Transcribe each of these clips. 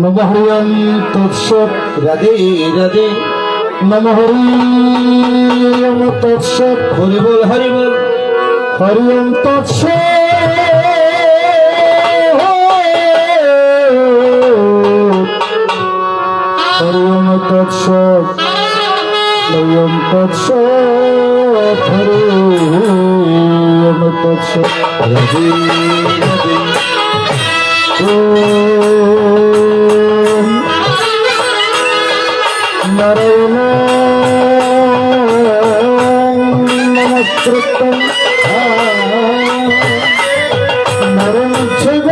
नम हरिओम तत्सत राधे राधे नम हरिओम तत्सत हरि बोल हरिओम तत्सत हरिओम तत्सत हरिओम तत्सत हरिओम तत्सत राधे राधे नारायण नमस्कृतं नरं चैव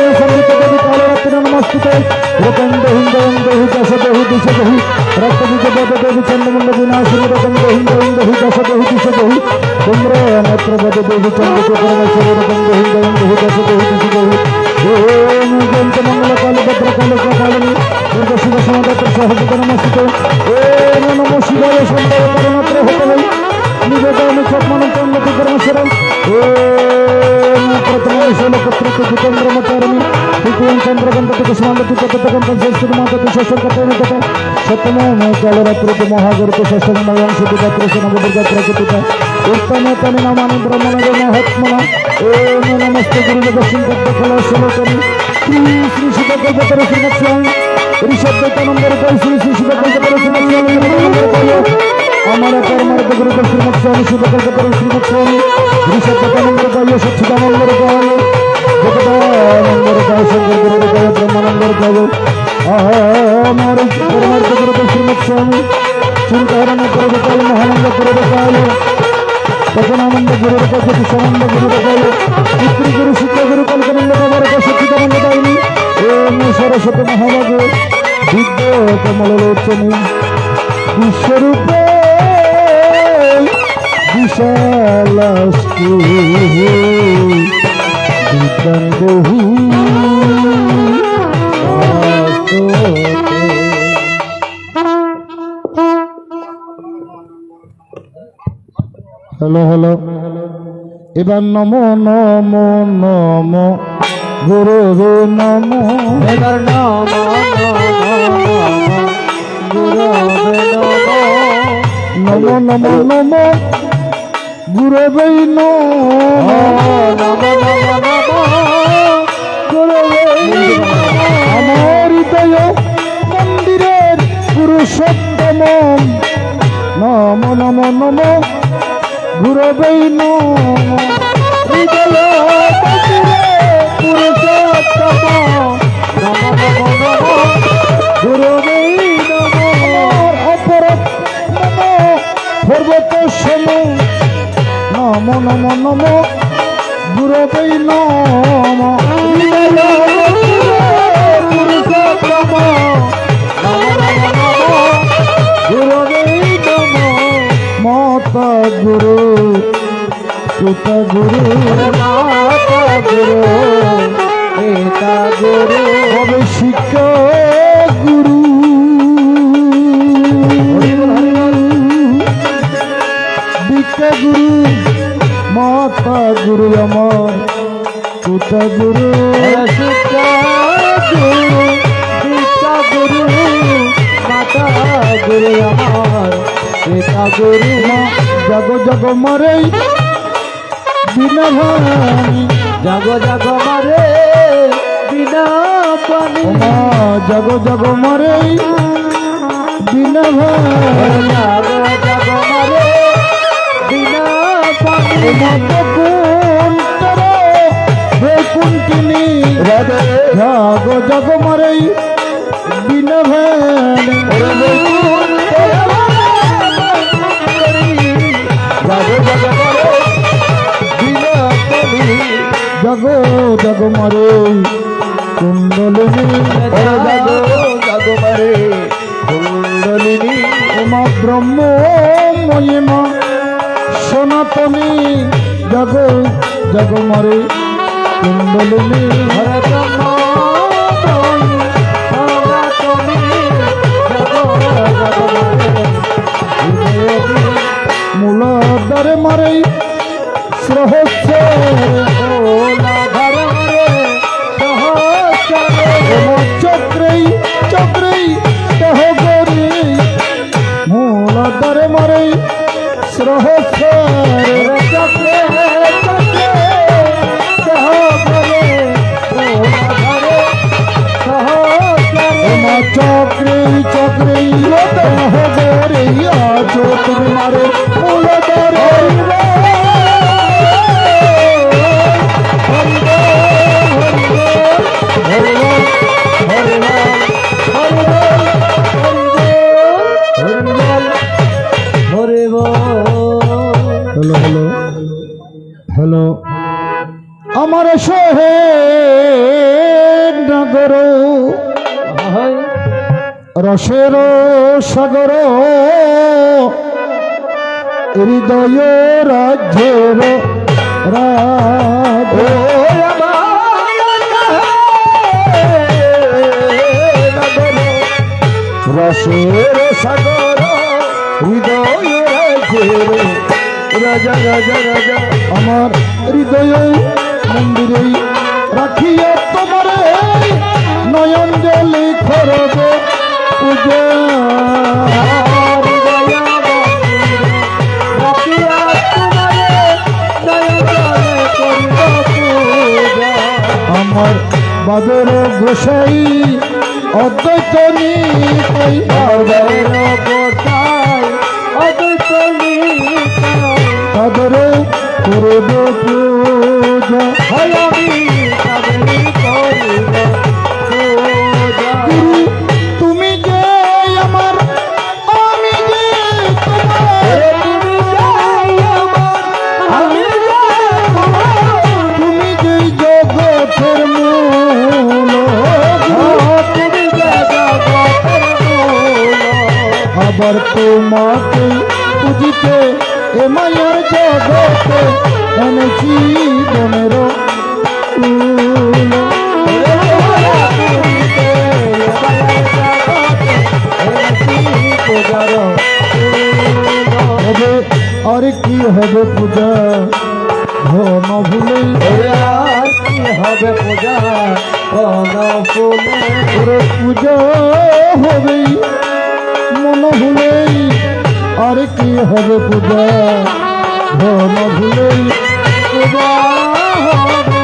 कृष्ण নমস্তে রকম দহিন দহিন দহি দশ দহি দিশ দহি রক্ত দিতে পদ দেবী চন্দ্রমন্ড বিনাশিনী রকম দহিন দহিন দহি দশ দহি দিশ দহি কুম্র নেত্র পদ দেবী চন্দ্র পরমেশ্বরী রকম দহিন দহিন দহি দশ দহি দিশ দহি ওম জয়ন্ত মঙ্গল কালী ভদ্র কালী কালিনী দুর্গ শিব সমাদত্ত সহযোগ নমস্তে ওম নমঃ শিবায় সুন্দর করণত্র হতলে নিবেদন সৎমানন্ত উন্নতি কর্মস্বরম ওম প্রথম শৈলপত্রকে জিতেন্দ্রমচারিণী তৃতীয় চন্দ্রকান্ত কুষ্মান্তি চতুর্থকান্ত জ্যেষ্ঠ মাতা ষষ্ঠকান্ত সপ্তম কালরাত্রিতে মহাগুরুকে ষষ্ঠময়ং সুধিপাত্র নবদুর্গা প্রকৃতিতা উত্তমে তনি নামানি ব্রহ্মণের মহাত্মনা ওম নমস্তে গুরুদেব দর্শন করতে ফলা শ্লোকনি শ্রী শ্রী শিবকল্পতর শ্রীমৎস্বামী ঋষভদৈতানন্দের শ্রী শ্রী শিবকল্পতর শ্রীমৎস্বামী আমার কর্মার্থ গুরুদেব শ্রীমৎস্বামী শিবকল্পতর শ্রীমৎস্বামী ঋষভদৈতানন্দের গায় সচ্চিদানন্দের গায় জগদানন্দের গায় শঙ্কর গুরুদেব গায় ব্রহ্মানন্দের গায় আমার কর্মার্থ গুরুদেব শ্রীমৎস্বামী চিন্তাহারণ গুরুদেব মহানন্দ গুরুদেব গায় তপনানন্দ গুরুদেব জ্যোতিষানন্দ গুরুদেব গায় পিতৃ গুরু শিক্ষা গুরু কল্পনন্দ বাবার সচ্চিদানন্দ গায়নি ওম সরস্বতী মহাভাগে বিদ্য কমলোচনী বিশ্বরূপে বিশালাস্তি বিদ্যাঙ্গহী হ্যালো হ্যালো এবার নমো নমো নমো গুরুবে নমো এবার নমো নমো গুরবে নমো নমো নমো গুরবে নমো নমো নমো গুরবে আমার হৃদয় মন্দিরের পুরুষোত্তম নমো নমো নমো গুরবে নমো হৃদয় মন্দিরে পুরুষোত্তম নমো নমো নমো গুরবে নমো অপরাধ নমো পর্বত সম নমো নমো নমো গুরবে নমো হৃদয় মন্দিরে পুরুষোত্তম নমো নমো নমো গুরবে নমো মাতা গুরু পিতা গুরু মাতা গুরু পিতা গুরু হবে শিক্ষা গুরু দীক্ষা গুরু মাতা গুরু আমার পিতা গুরু শিক্ষা গুরু পিতা গুরু মাতা গুরু আমার পিতা গুরু জগ জগ মরে বিনা ভানি জগ জগ মারে বিনা পানি মা জগ জগ মরে বিনা ভানি জগ জগ মারে বিনা পানি বৈকুণ্ঠিনী জগ জগ মরে বিনা ভানি জগ জগ মরে কুণ্ডলিনী জগ মারে কুণ্ডলিনী উমা ব্রহ্ম মহিমা সনাতনী জগ জগ মরে কুণ্ডলিনী হরে ব্রহ্ম সনাতনী জগ জগ মারে মূলাধারে মারে সহস্র ওলাধার মারে সহস্রে চক্রই চক্রই সহ গরি মূলাধারে মারে সহস্র চক্রে চক্রে সহস্রে ওলাধারে সহস্রে চক্রে চক্রে সহ গরি চক্র মারে মূলাধারে হ্যালো হ্যালো হ্যালো আমার সোহে নগর রসের সাগর হৃদয় রাজ্যের রাজ রসের সাগর হৃদয় রাজ্যের রাজা রাজা রাজা আমার হৃদয় মন্দিরে রাখিয়া তোমার নয়ন জলে খরব পূজা আমার বাদর গোসাই অদ্বৈত নিতাই তাদের করব পূজা গুরু তুমি যে আমার আমি যে তোমার তুমি যে জগতের মূল আবার তোমাকে বুঝিতে এ মায়ার জগতে এনেছি বনের হবে আর কি হবে পূজা ধন ভুলেই আর কি হবে পূজা ওরে পূজা হবেই মন ভুলেই আর কি হবে পূজা ধন ভুলেই পূজা হবে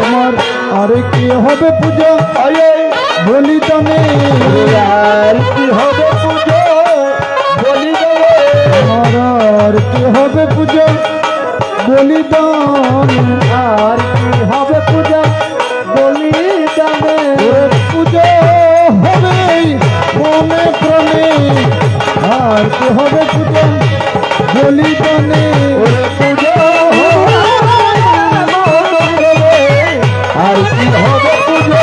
আমার আর কি হবে পূজা বলিদানে আর কি হবে পূজা আমার আর কি হবে পূজা বলিদান আর কি হবে পূজা বলিদানে পূজা হবে মনে প্রাণে আর কি হবে পূজা বলিদানে পূজা আর কি হবে পূজা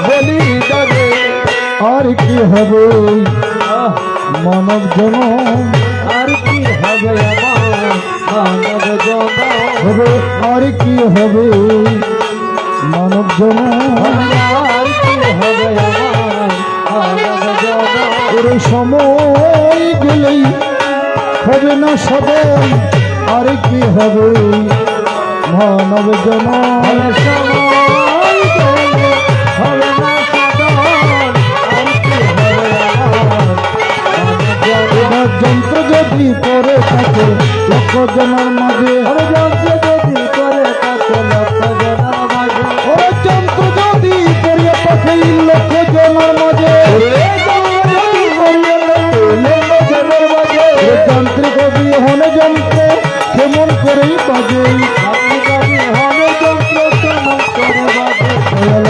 বলিদানে আর কি হবে মানব জনম আর কি হবে আমার মানব জনম হবে আর কি হবে মানব জনম আর কি হবে আমার মানব জনম ওর সময় গেলেই হবে না সদন আর কি হবে মানব জনম সময় গেলে হবে না সাধন আর কি হবে আমার এবার যন্ত্র যদি পরে থাকে লক্ষ জনের মাঝে যদি করে তাকে লক্ষ জনের মাঝে ও যন্ত্র যদি পরে থাকে লক্ষ জনের মাঝে যান্ত্রিক বিহনে যন্ত্র কেমন করেই বাজে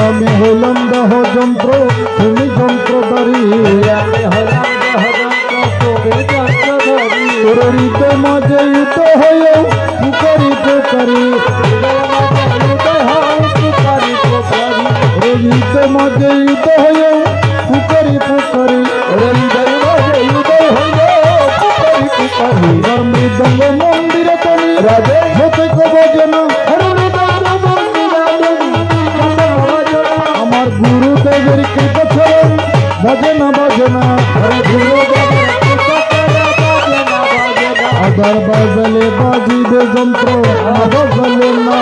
আমি হইলাম দেহ যন্ত্র তুমি যন্ত্রধারী রীতে মাঝে ইত হয়েও পুকারি পোকারি রীতে মাঝে ইত হয়েও পুকারি পোকারি মৃদঙ্গ মন্দিরে তুমি রাজে হতে কবজে না আমার গুরুদেবের কৃপা চরণ বাজে না আবার বাজালে বাজিবে যন্ত্র বাজালে না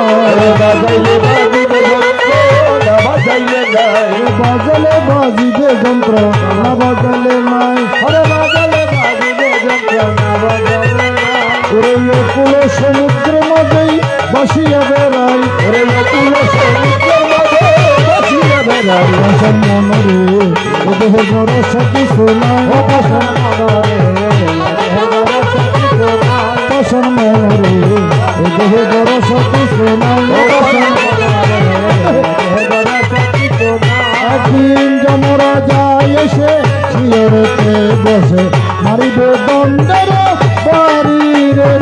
বাজালে বাজিবে যন্ত্র না বাজালে নাই ওরে কুল সমুদ্র মাঝেই বাসিয়া বেড়াই ভাষণ মনরে ও দেহ বড় সখী শোনায় ভাষণ মনরে ও দেহ বড় সখী শোনায় একদিন যমরা যায় এসে শিয়রেতে বসে মারিবে দণ্ডের বাড়ি রে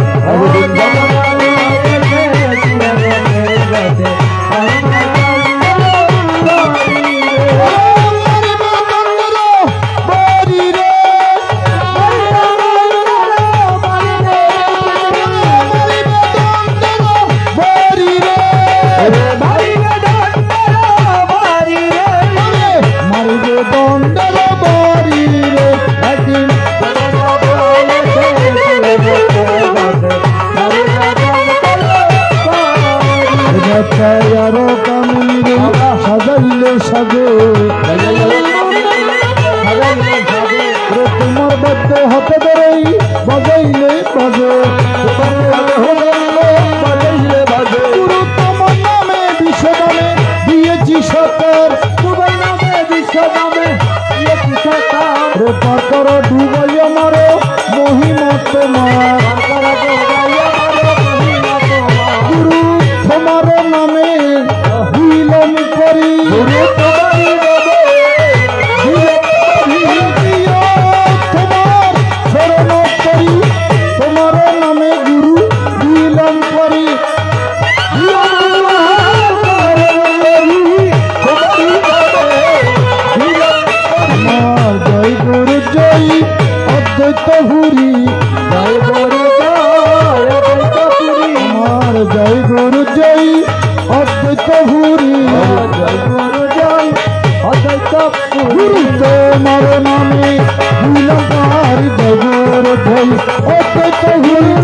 বাজাইলে বাজে গুরু তোমার নামে বিশ্বদানে দিয়েছি সরকার তোমার নামে বিশ্ব নামে দিয়েছি সরকার রূপার করো ডুবাইয়া মারো মহিমা তোমার গুরু তোমার নামে বিলম করি তোমার শরণ করি তোমার নামে গুরু বিলম করি আমার জয় গুরু জয় অদ্বৈত হুরি আমার জয় গুরু জয় অদ্বৈত হুরি গুরু তোমার নামে বিলম্বার জয় গুরু জয় অদ্বৈত হুরি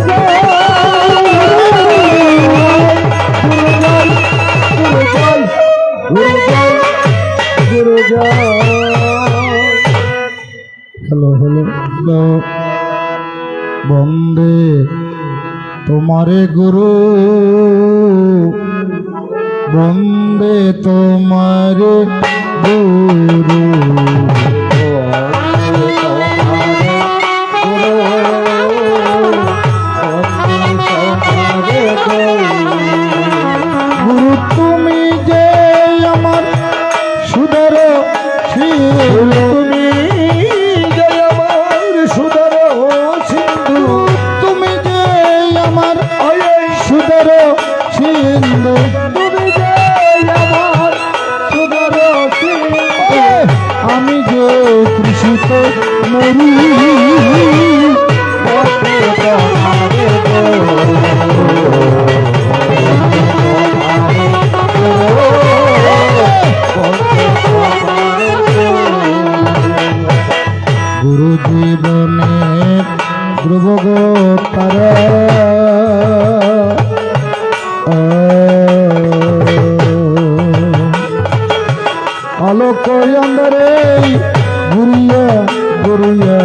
হ্যালো হ্যালো হ্যালো বন্দে তোমারে গুরু বন্দে তোমারে গুরু গুরু তুমি যে আমার সুদর তুমি সুদর সিন্ধু তুমি যে আমার সুদর সিন্ধু তুমি যে আমার সুদর সিন্ধু আমি যে কৃষিত মরু গুরু জীবনে ধ্রুব তারা আলোক অন্ধরে ঘুরিয়া ঘুরিয়া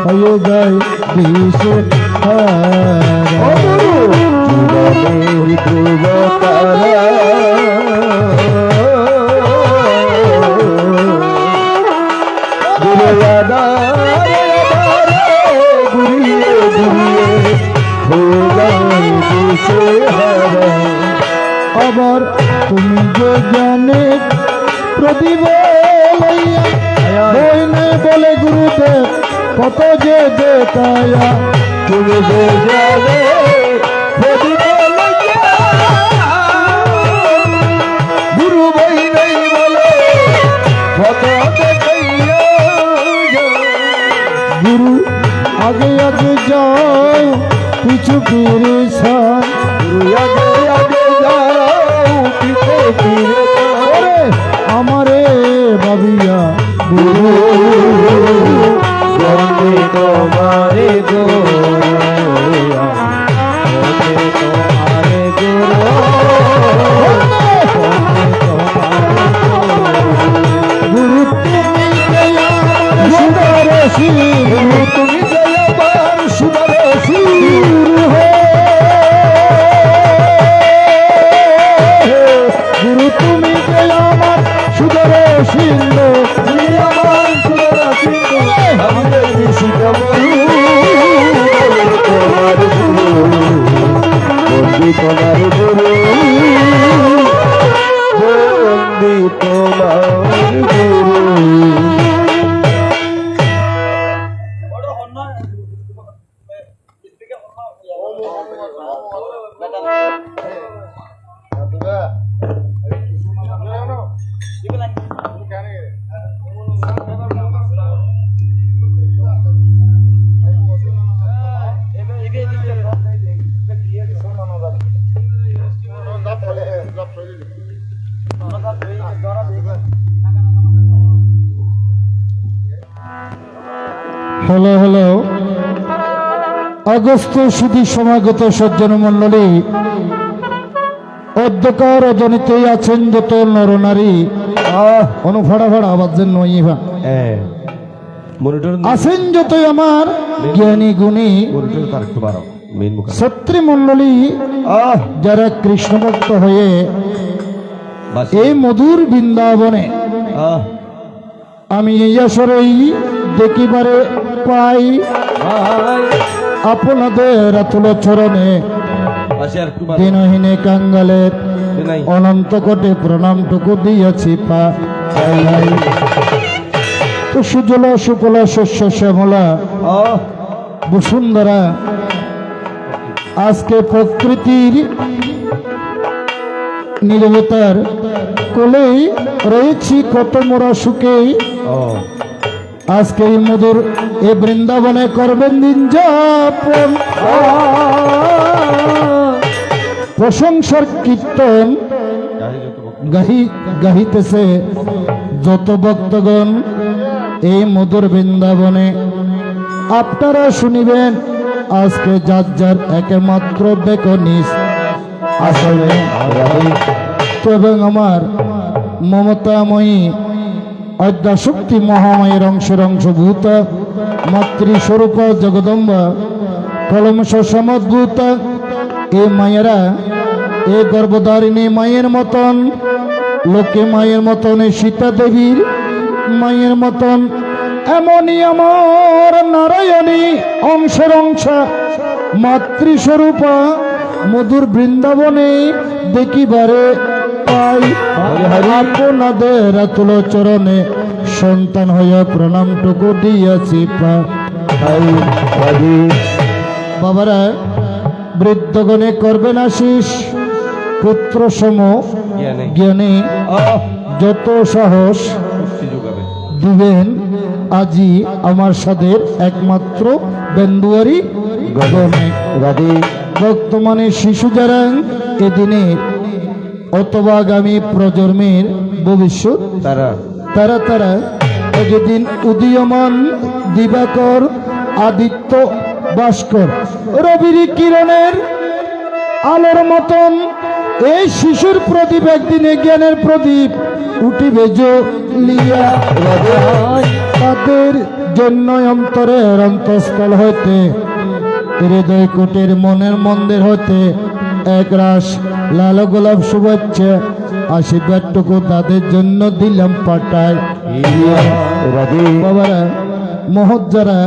হয়ে যায় দিশে ধ্রুব তারা আবার তুমি যে জানে প্রদীপ লইয়া বলে গুরুদেব কত যে দেখায়া তুমি যে জানে প্রদীপ গুরু বই নেই বলে কত দেখাইয়া গুরু আগে আগে যাও পিছু ফিরে সান আগে আগে যাও পিছু ফিরে আমারে ভাবিয়া গুরু বন্দে তোমারে গুরু তুমি সুদরসী তুমি আমার সুদরসী গুরু তুমি আমার সুদরসী তুমি আমার সুদরসী তোমার গুরু বন্দে তোমার গুরু হ্যালো হ্যালো আগস্ট সুধী সমাগত সজ্জন মন্ডলী অধ্যকার রজনীতে আছেন যত নরনারী অনুফাড়া ফাড়া আওয়াজের নইবা আছেন যত আমার জ্ঞানী গুণী সত্রী মণ্ডলী যারা কৃষ্ণ ভক্ত হয়ে এই মধুর বৃন্দাবনে আমি এই আসরেই দেখিবারে পাই আপনাদের আতুল চরণে দিনহীনে কাঙ্গালের অনন্ত কোটে প্রণামটুকু দিয়েছি পাই। তো সুজলা সুকলা শস্য শ্যামলা বসুন্ধরা আজকে প্রকৃতির নীরবতার কোলেই রয়েছি কত মোরা সুখে। আজকে এই মধুর এ বৃন্দাবনে করবেন দিন যাপন, প্রশংসার কীর্তন গাহিতেছে যত ভক্তগণ এই মধুর বৃন্দাবনে। আপনারা শুনিবেন আজকে যার যার একমাত্র দেখো নিজ আসলে। এবং আমার মমতাময়ী অদ্যাশক্তি মহামায়ের অংশের অংশভূত মাতৃস্বরূপ জগদম্বা কলমশ সমদ্ভূত এই মায়েরা এই গর্ভধারিণী মায়ের মতন, লোকে মায়ের মতন, এই সীতা দেবীর মায়ের মতন এমনই আমার নারায়ণী অংশের অংশ মাতৃস্বরূপা মধুর বৃন্দাবনে দেখিবারে পাই। আপনাদের আতুল চরণে সন্তান হইয়া প্রণামটুকু দিয়াছি পাই। বাবারা বৃদ্ধগণে করবেন আশিস, পুত্র সম জ্ঞানে যত সাহস দিবেন আজি আমার সাদের একমাত্র বেন্দুয়ারি গগনে। বর্তমানে শিশু যারা এদিনে অথবা আগামী প্রজন্মের ভবিষ্যৎ তারা তারা একদিন উদীয়মান দিবাকর আদিত্য ভাস্কর রবির কিরণের আলোর মতন এই শিশুর প্রদীপ একদিনে জ্ঞানের প্রদীপ উঠিবে জ্বলিয়া। তাদের জন্য অন্তরের অন্তঃস্থল হইতে হৃদয় কোটের মনের মন্দির হইতে এক রাস লাল গোলাপ শুভেচ্ছা আশীর্বাদটুকু তাদের জন্য দিলাম পাঠায়। বাবারা মহৎ যারা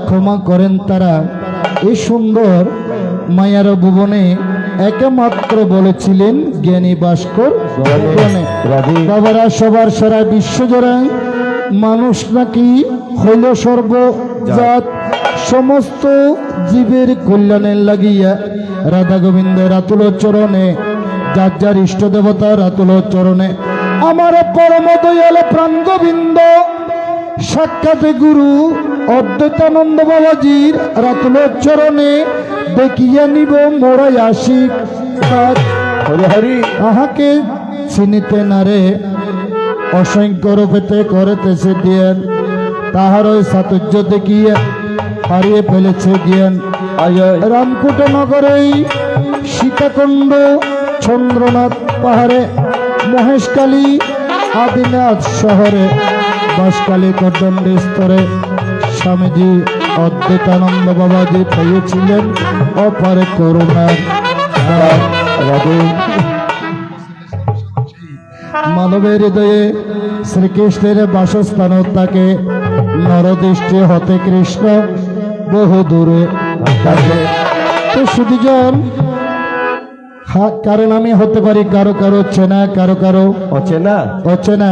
ক্ষমা করেন তারা এই সুন্দর মায়ার ভুবনে একমাত্র বলেছিলেন জ্ঞানী ভাস্কর। বাবারা সবার সারা বিশ্বজোড়া মানুষ নাকি হইল সর্বজাত, সমস্ত জীবের কল্যাণের লাগিয়া রাধা গোবিন্দের আতুল চরণে যার যার ইষ্ট দেবতার আতুল চরণে আমার পরম দয়াল প্রাণ গোবিন্দ সাক্ষাতে গুরু অদ্বৈতানন্দ বাবাজির আতুল চরণে দেখিয়া নিব মোরাই আশিক আহাকে চিনিতে নারে অসংখ্য রূপেতে করেতেছে জ্ঞান, তাহার ওই সাতুর্য দেখিয়া হারিয়ে ফেলেছে জ্ঞান। রামকুট নগরেই সীতাকুণ্ড চন্দ্রনাথ পাহাড়ে মহেশকালী আদিনাথ শহরে বাসকালী কদণ্ডী স্তরে স্বামীজি অদ্বৈতানন্দ বাবাজি পেয়েছিলেন অপারে করুণার। মানবের হৃদয়ে শ্রীকৃষ্ণের বাসস্থান তাকে নরদৃষ্টি হতে কৃষ্ণ বহু দূরে থাকে। তো শুধুজন কারণ আমি হতে পারি কারো কারো চেনা, কারো কারো অচেনা।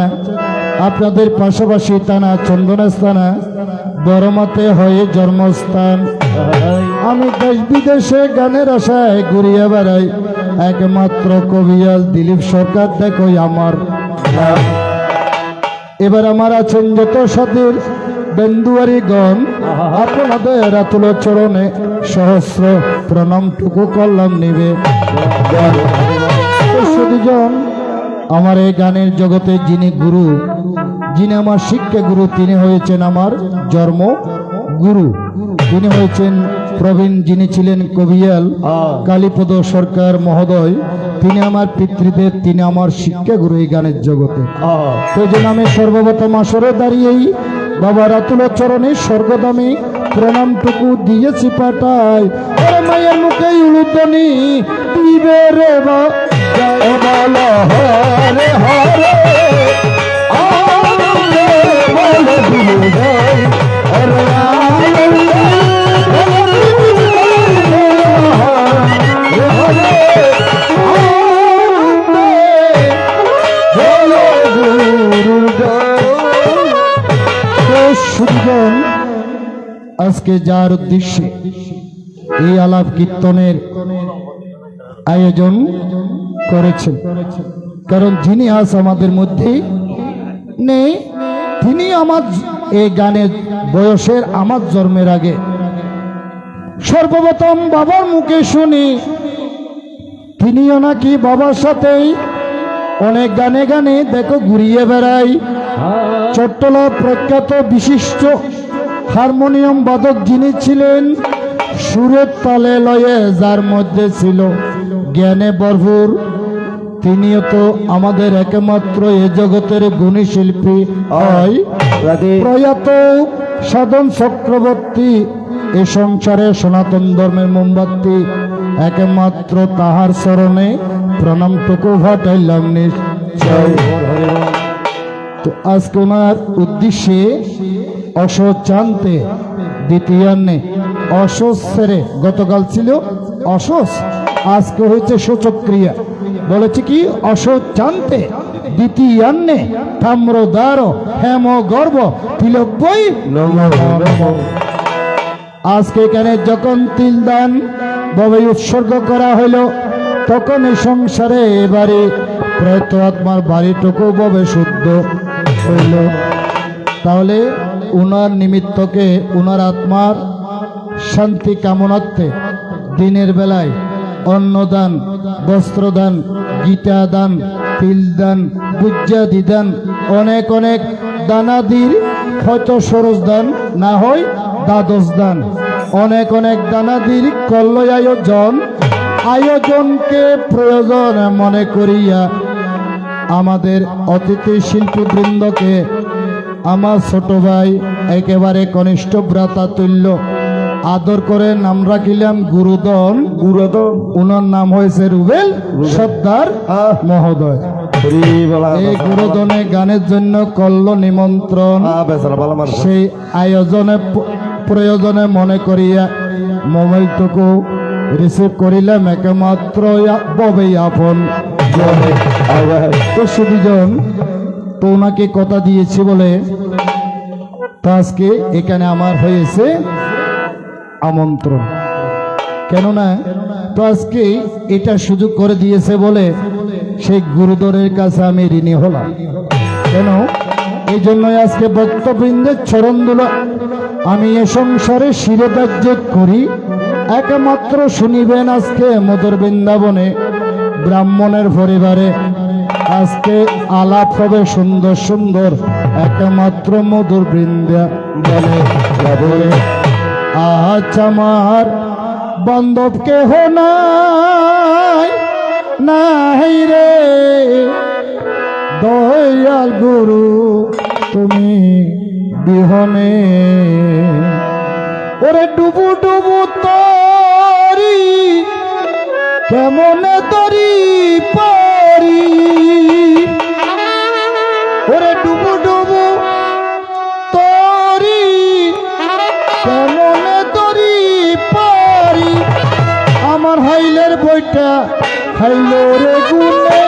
আপনাদের পাশাপাশি থানা চন্দনাস্থানা বড়মাতে হয়ে জন্মস্থান। আমি দেশ বিদেশে গানের আশায় ঘুরিয়া বেড়াই, একমাত্র কবিয়াল দিলীপ সরকার দেখো আমার। এবার আমার আছেন যত সাথীর বেন্দুয়ারি গণ, আপনাদের আতুল চরণে সহস্র প্রণামটুকু করলাম নিবে। শুধুজন আমার এই গানের জগতে যিনি গুরু, যিনি আমার শিক্ষা গুরু, তিনি হয়েছেন আমার জন্ম গুরু। তিনি হয়েছেন প্রবীণ, যিনি ছিলেন কবিয়াল কালীপদ সরকার মহোদয়। তিনি আমার পিতৃদেব, তিনি আমার শিক্ষা গুরু এই গানের জগতে। সেই জন্য আমি সর্বপ্রথম আসরে দাঁড়িয়েই বাবার আতুল চরণে স্বর্গদামী প্রণামটুকু দিয়েছি পাঠাই ওর মায়ের মুখে উলুদনি দিবে রে বা বলো হরে হরে বলো দিবে সুজন আজকে যার উদ্দেশ্যে এই আলাপ কীর্তনের আয়োজন করেছেন, কারণ যিনি আজ আমাদের মধ্যে নেই, তিনি আমার এই গানের বয়সের আমার জন্মের আগে সর্বপ্রথম বাবার মুখে শুনি তিনিও নাকি বাবার সাথেই অনেক গানে গানে দেখো ঘুরিয়ে বেড়াই। চট্টলা প্রখ্যাত বিশিষ্ট হারমোনিয়াম বাদক যিনি ছিলেন, সুরের তালে লয়ে যার মধ্যে ছিল জ্ঞানে ভরপুর, তিনিও তো আমাদের একমাত্র এ জগতের গুণী শিল্পী হয় প্রয়াত সাধন চক্রবর্তী। এ সংসারে সনাতন ধর্মের মোমবাতি, একমাত্র তাহার চরণে প্রণামটুকু ঘটাইলাম নিশ্চয়। তো আজকে ওনার উদ্দেশ্যে অসৎ জানতে দ্বিতীয়ান্নে অসৎ সেরে, গতকাল ছিল অসৎ, আজকে হয়েছে সূচক্রিয়া, বলেছে কি অসৎ জানতে দ্বিতীয়ান্নে তাম্রদার হেম গর্ব তিলক বই। আজকে এখানে যখন তিলদান ভাবে উৎসর্গ করা হইল, তখন এই সংসারে এবারে প্রয়ত আত্মার বাড়িটুকু ভাবে শুদ্ধ হইল। তাহলে উনার নিমিত্তকে, উনার আত্মার শান্তি কামনার্থে দিনের বেলায় অন্নদান, বস্ত্রদান, গীতা দান, তিলদান, গুজ্জাদি দান, অনেক অনেক দানাদির, হয়তো সরস দান না হয় দ্বাদশ দান, অনেক অনেক দানাদির কল্য আয়োজনকে প্রয়োজন মনে করিয়া আমাদের অতিথি শিল্পীবৃন্দকে আমার ছোট ভাই একেবারে কনিষ্ঠ ভ্রাতা তুল্য আদর করে নাম রাখিলাম গুরুদন। উনার নাম হয়েছে রুবেল সর্দার মহোদয়। এই গুরুদনে গানের জন্য কল্য নিমন্ত্রণ, সেই আয়োজনে প্রয়োজনে মনে করিয়া মোবাইলটুকু রিসিভ করিলাম একমাত্র ববেই আপন তো সুবিজন। তো ওনাকে কথা দিয়েছি বলে তো আজকে এখানে আমার হয়েছে আমন্ত্রণ, কেননা তো আজকে এটা সুযোগ করে দিয়েছে বলে সেই গুরুদরের কাছে আমি ঋণী হলাম। কেন এই জন্যই আজকে ভক্তবৃন্দের চরণ দুলা আমি এ সংসারে শিরোধার্য করি। একমাত্র শুনিবেন আজকে মধুর বৃন্দাবনে ব্রাহ্মণের পরিবারে আজকে আলাপ হবে সুন্দর সুন্দর, একমাত্র মধুর বৃন্দাবনে। আজ আমার বান্ধব কেহ নাই, নাই রে দয়াল গুরু তুমি বিহনে, ওরে ডুবু ডুবু তরি কেমনে তরি পারি, ওরে ডুবু ডুবু তরি কেমনে তরি পারি, আমার হাইলের বইটা হাইল রে গুনে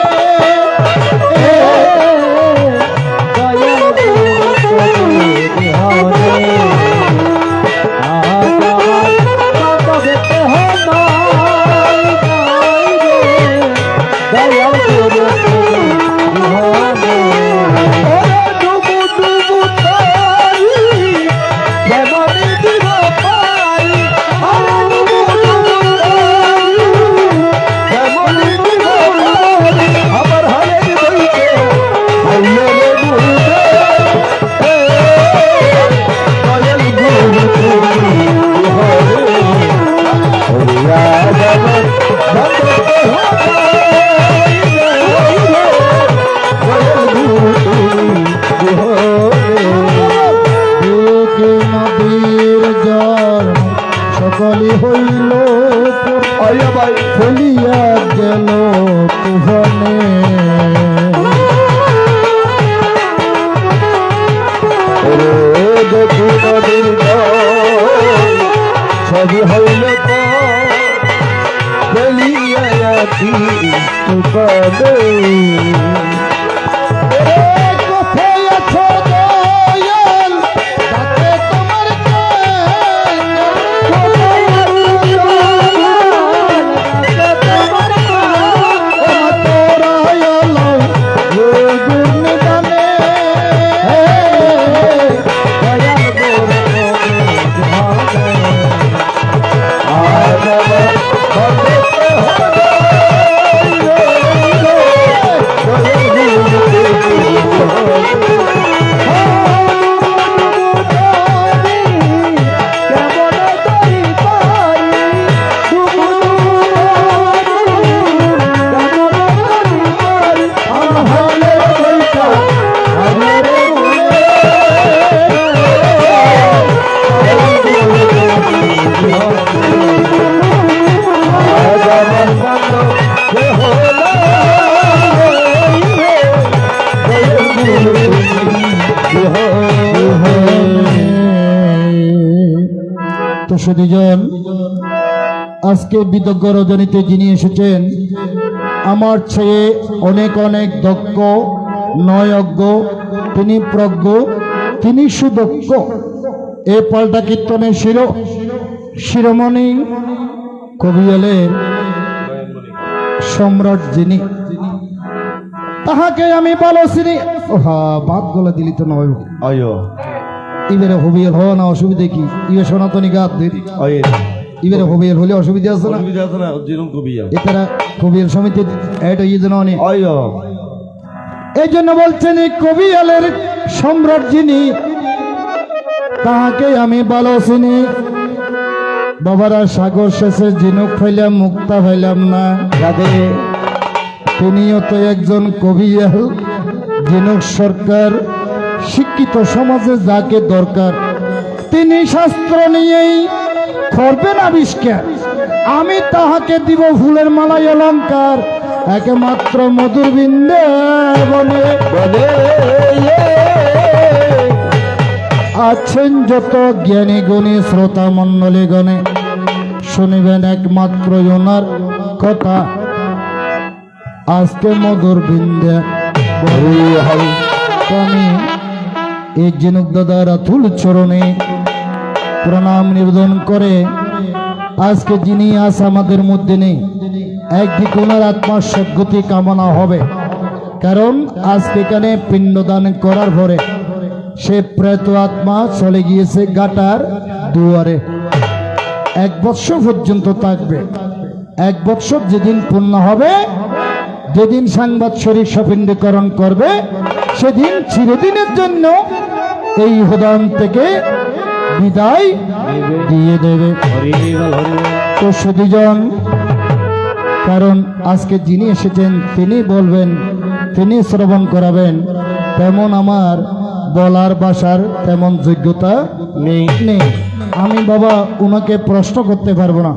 চলিয়া গেল তুফানে দেখি নদীর জল ছবি হইল চলিয়া আছি তুফানে কোথায় আছো দয়াল ডাকে তোমার তো সুধীজন আজকে বিদগ্ধ রজনীতে যিনি এসেছেন আমার চেয়ে অনেক অনেক দক্ষ নয়জ্ঞ তিনি প্রজ্ঞ তিনি সুদক্ষ এই পাল্টা কীর্তনের শিরোমণি কবিয়ালের সম্রাট যিনি তাহাকে আমি ভালো চিনি বাদ গলা দিলি তো নয় এবারে হবিয়াল হওয়া না অসুবিধা কি ইবে সনাতনী গাত এবারে হবিয়াল হলে অসুবিধা আছে না এটারা কবিয়াল সমিতি এড হয়ে যেন অনেক এই জন্য বলছেন এই কবিয়ালের সম্রাট যিনি তাহাকে আমি ভালো চিনি বাবারা সাগর শেষে ঝিনুক ফাইলাম মুক্তা ফাইলাম না রাধে তিনিও তো একজন কবিয়াল ঝিনুক সরকার শিক্ষিত সমাজে যাকে দরকার তিনি শাস্ত্র নিয়েই করবেন আবিষ্কার আমি তাহাকে দিব ফুলের মালাই অলঙ্কার একমাত্র মধুর বৃন্দাবনে আছেন যত জ্ঞানী গুণী শ্রোতা মণ্ডলী গণে শুনিবেন একমাত্র ওনার কথা আজকে মধুর বৃন্দাবনে আমি এই জিনুক দাদার আতুল চরণে প্রণাম নিবেদন করে আজকে যিনি আজ আমাদের মধ্যে নেই একদিকে ওনার আত্মার সদ্গতি কামনা হবে কারণ আজকে এখানে পিণ্ডদান করার পরে সে প্রেত আত্মা চলে গিয়েছে গাটার দুয়ারে 1 বৎসর পর্যন্ত থাকবে 1 বৎসর যেদিন পূর্ণ হবে যেদিন সাংবৎসরিক সপিণ্ডীকরণ করবে সেদিন চিরদিনের জন্য এই ইহদান থেকে বিদায় দিয়ে দেবে তো সুধীজন কারণ আজকে যিনি এসেছেন তিনি বলবেন তিনি শ্রবণ করাবেন তেমন আমার বলার ভাষার তেমন যোগ্যতা নেই আমি বাবা উনাকে প্রশ্ন করতে পারবো না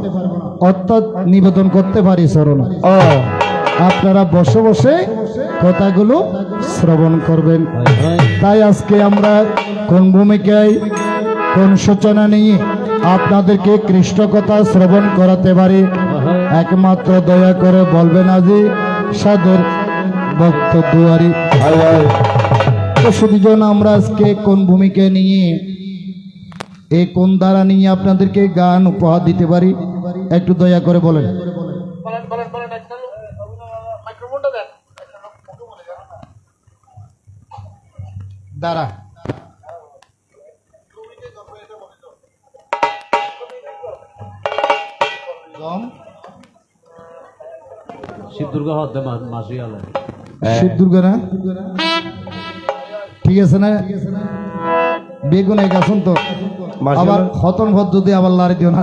অর্থাৎ নিবেদন করতে পারি চরণ আপনারা বসে বসে কথাগুলো শ্রবণ করবেন তাই আজকে আমরা কোন ভূমিকায় কোন সূচনা নিয়ে আপনাদেরকে কৃষ্ণ কথা শ্রবণ করাতে পারি একমাত্র দয়া করে বলবেন আজি সাধুর ভক্ত দুয়ারি তো সুধীজন আমরা আজকে কোন ভূমিকা নিয়ে এই কোন দ্বারা নিয়ে আপনাদেরকে গান উপহার দিতে পারি একটু দয়া করে বলেন দ্বারা শিব দুর্গা হতে মাসি আলে শিব দুর্গা না ঠিক আছে না বেগুন এক আসুন তো আবার হতন ভদ যদি আবার লারি দিও না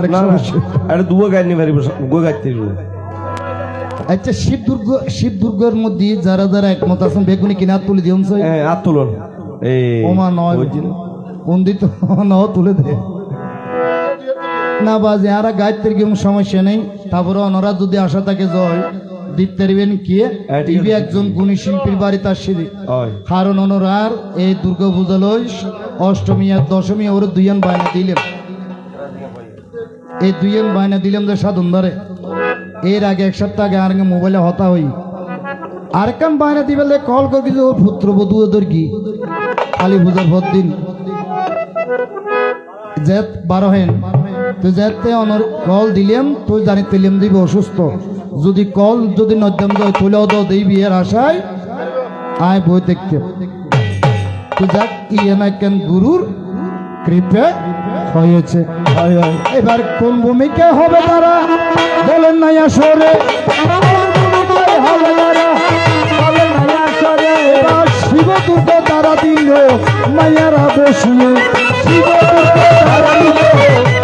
আরে দুগো গাইনি ভারি গো গাইতে আচ্ছা শিব দুর্গের মধ্যে যারা যারা একমত আছেন বেগুনি কিনা হাত তুলে দিউন হ্যাঁ হাত তুলুন এই ওমা নয় উন্দিত ন তুলে দে না বাজে আর গাইতের কেমন সমস্যা নেই তারপরে ওনারা যদি আশা থাকে জয় দিতে পারবেন কি টিভি একজন গুণী শিল্পীর বাড়ি তার সিঁড়ি হয় কারণ ওনার এই দুর্গা পূজা লই অষ্টমী আর দশমী ওর দুইজন বায়না দিলেন এই দুইজন বায়না দিলাম যে সাধন ধরে এর আগে এক সপ্তাহ আগে আর মোবাইলে হতা হই আর কান বায়না দিবে কল করে কিছু ওর পুত্রবধূ ওদের কি কালী পূজার ভর দিন জেত 12 হেন তুই যেতে অনর কল দিলাম তুই জানি তেলিম দিব অসুস্থ যদি কল যদি নদ্যম যায় তুলেও দাও দেই বিয়ের আশায় আয় বই দেখতে তুই যাক ইয়ে না কেন গুরুর কৃপে হয়েছে এবার কোন ভূমিকা হবে তারা বলেন না আসরে শিব দুর্গা তারা দিল মায়ারা বসিয়ে শিব দুর্গা তারা দিল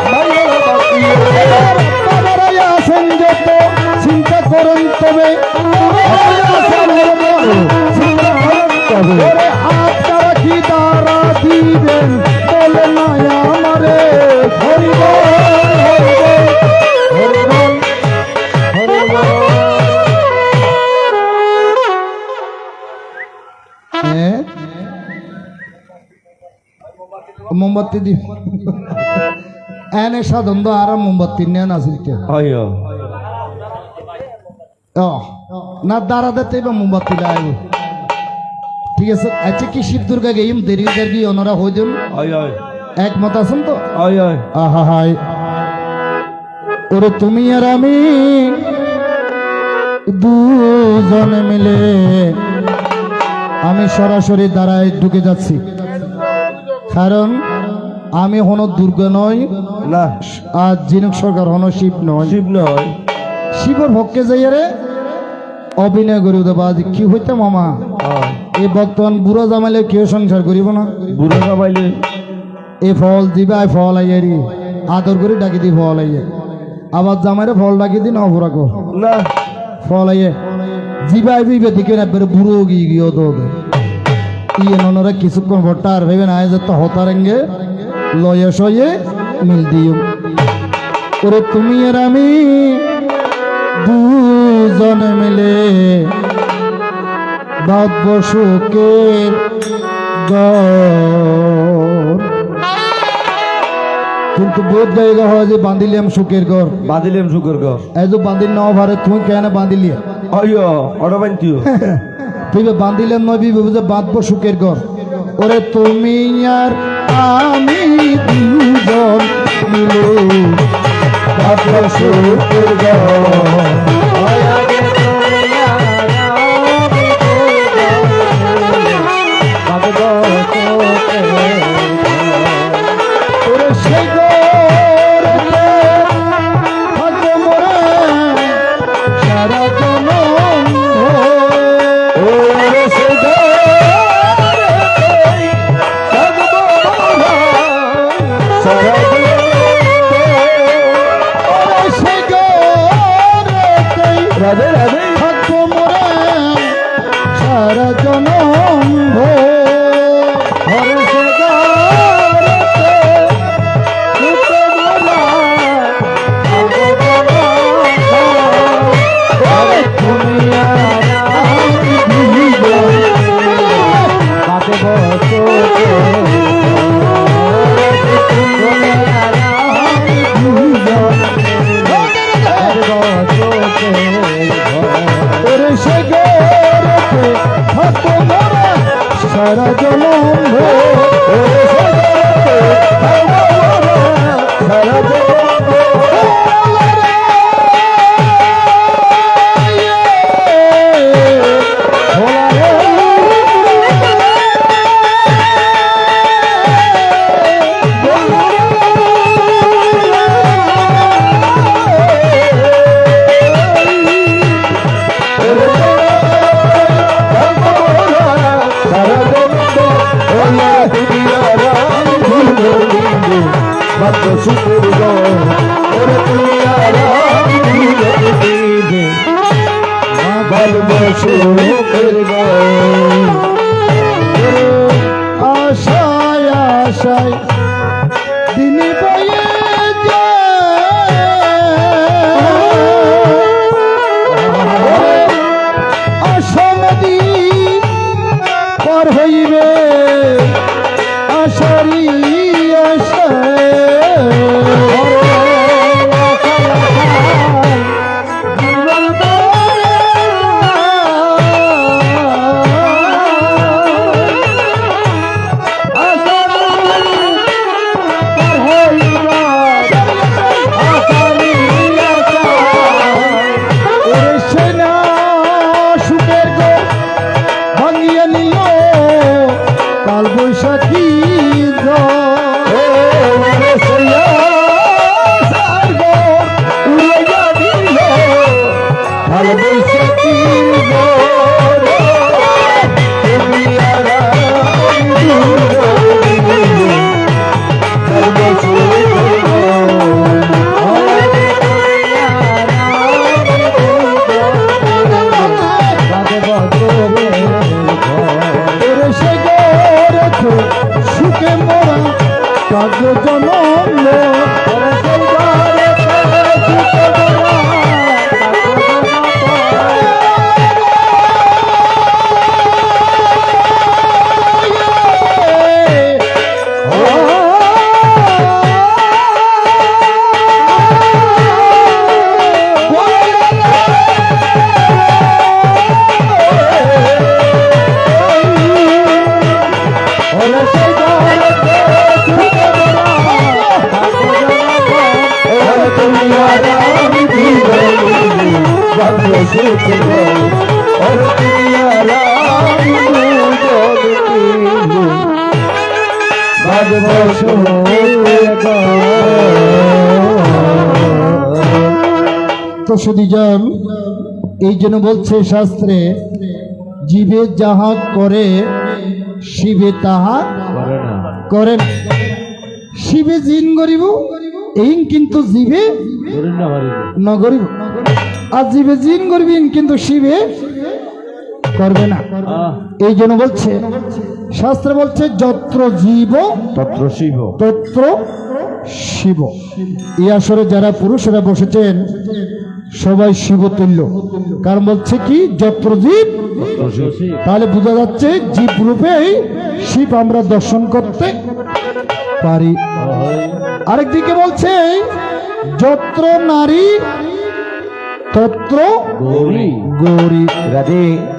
মায়ারা বসিয়ে তারাই আছেন যত চিন্তা করেন তবে আপনারা কি তারা দিবেন বলে না আমারে হরিবল হরিবল হরিবল মোমবাতি দি এনে সাধন তো আর মোমবাতি নেন আসিল কে হয় না দাঁড়াতে এবার মোমবাতি লাগাইব ঠিক আছে আচ্ছা কি শিব দুর্গা গেইম দেরি দেরি ওনারা হয়ে যান হয় একমত আছেন তো হয় হয় আহা হাই ওরে তুমি আর আমি দুজনে মিলে আমি সরাসরি দাঁড়ায় ঢুকে যাচ্ছি কারণ আমি হন দুর্গা নয় না আর জিনুক সরকার হন শিব নয় শিব নয় শিবর ভক্কে যাইয়ারে অভিনয় করি বাজ কি হইতে মামা এই বর্তমান বুড়ো জামাইলে কেউ সংসার করিব না বুড়ো কামাইলে এ ফল দিবা ফল আইয়ারি আদর করে ডাকি দি ফল আইয়ে আবার জামাইরে ফল ডাকি দি না অপরাকো না ফল আইয়ে জিবাই বিবে দিকে না বের বুড়ো গিয়ে গিয়ে তো ইয়ে ননরা কিছুক্ষণ ভট্টা আর ভেবে না যে তো হতারেঙ্গে লয়ে সয়ে মিল দিও ওরে তুমি আর আমি দুজনে মিলে বাদ্য সুখের কিন্তু বোধ জায়গা হয় যে বাঁধিলাম সুখের ঘর বাঁধিলাম সুখের ঘর এই যে বাঁধিল না ভারে তুই কেন বাঁধিলি হয় অটো বান্ধিও তুই বাঁধিলেন নয় বুঝে বাঁধবো সুখের ঘর ওরে তুমি আর আমি দুজন মিলে বাঁধবো সুখের ঘর সারা জনম সারা আশায় আশায় দিন বয়ে যায় তো শুধু যান এই জন্য বলছে শাস্ত্রে, জীবে যাহা করে শিবে তাহা করেন। শিবে জিন গরিব এই কিন্তু জীবে ন গরিব, আর জীবে জিন গরিব কিন্তু শিবে করবে না। এই জন্য বলছে শাস্ত্রে বলছে যত্র জীব তত্র শিব তত্র শিব। এই আসরে যারা পুরুষেরা বসেছেন সবাই শিবতুল্য, কারণ বলছে কি যত্র জীব, তাহলে বোঝা যাচ্ছে জীব রূপেই শিব আমরা দর্শন করতে পারি। আরেকদিকে বলছে যত্র নারী তত্র গৌরী।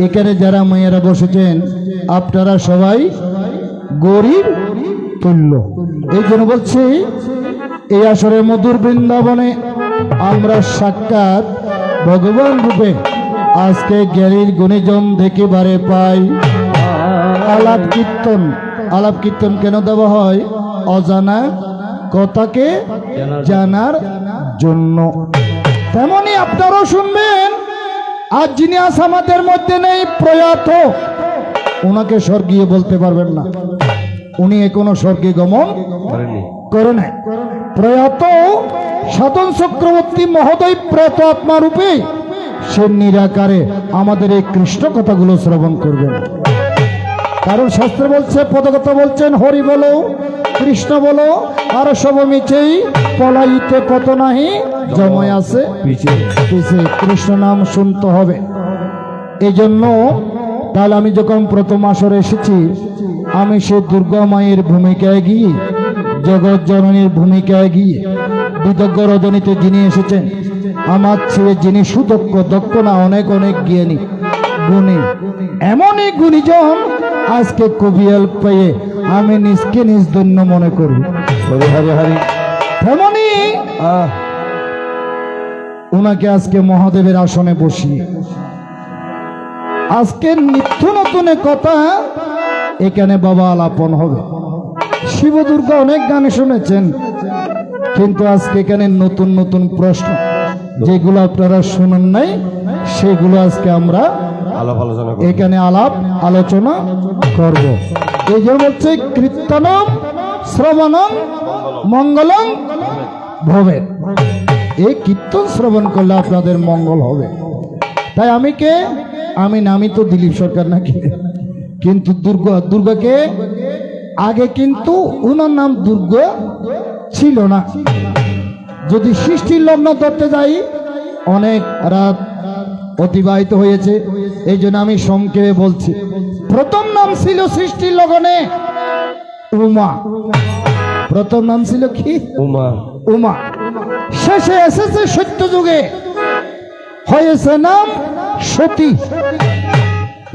এখানে যারা মেয়েরা বসেছেন আপনারা সবাই গৌরীর তুল্য। এই জন্য বলছি এই আসরের মধুর বৃন্দাবনে আমরা সাক্ষাৎ ভগবান রূপে আজকে জ্ঞানীর গুণীজন দেখিবারে পাই। আলাপ কীর্তন, আলাপ কীর্তন কেন দেওয়া হয়? অজানা কথাকে জানার জন্য। তেমনি আপনারাও শুনবেন, আজ যিনি আজ আমাদের মধ্যে নেই প্রয়াত, ওনাকে স্বর্গীয় বলতে পারবেন না, উনি এখনো স্বর্গে গমন করে নাই। প্রয়াত সাধন চক্রবর্তী মহোদয় প্রয়াত আত্মা রূপে সে নিরাকারে আমাদের এই কৃষ্ণ কথাগুলো শ্রবণ করবেন। কারণ শাস্ত্রে বলছে, পদকথা বলছেন, হরি বলো কৃষ্ণ বলো আর সব মিছেই পলাইতে পত নাহি জময় আছে পিছে। কৃষ্ণ নাম শুনতে হবে। এই জন্য তাহলে আমি যখন প্রথম আসরে এসেছি, আমি সে দুর্গা মায়ের ভূমিকায় গিয়ে, জগৎ জননীর ভূমিকায় গিয়ে, বিদগ্ধ রজনীতে যিনি এসেছেন, আমার ছেলে যিনি সুদক্ষ, দক্ষ না, অনেক অনেক জ্ঞানী গুণী, এমনই গুণীজন আজকে কবিয়াল পেয়ে আমি নিজকে নিজ ধন্য মনে করি। তেমনি ওনাকে আজকে মহাদেবের আসনে বসিয়ে আজকে নিত্য নতুন কথা এখানে বাবা আলাপন হবে। শিব দুর্গা অনেক গান শুনেছেন, কিন্তু আজকে এখানে নতুন নতুন প্রশ্ন যেগুলো আপনারা শুনেন নাই, সেগুলো আজকে আমরা এখানে আলাপ আলোচনা করব। এই যে বলছে কীর্তনম শ্রবণম মঙ্গলম ভবে। এই কীর্তন শ্রবণ করলে আপনাদের মঙ্গল হবে। তাই আমি কে? আমি নামই তো দিলীপ সরকার নাকি, কিন্তু দুর্গাকে আগে কিন্তু ওনার নাম দুর্গা ছিল না। যদি সৃষ্টির লগ্ন ধরতে যাই অনেক রাত অতিবাহিত হয়েছে, এই জন্য আমি সংক্ষেপে বলছি। প্রথম নাম ছিল সৃষ্টির লগ্নে উমা। প্রথম নাম ছিল কি? উমা। উমা। শেষে এসেছে সত্য যুগে, হয়েছে নাম সতী।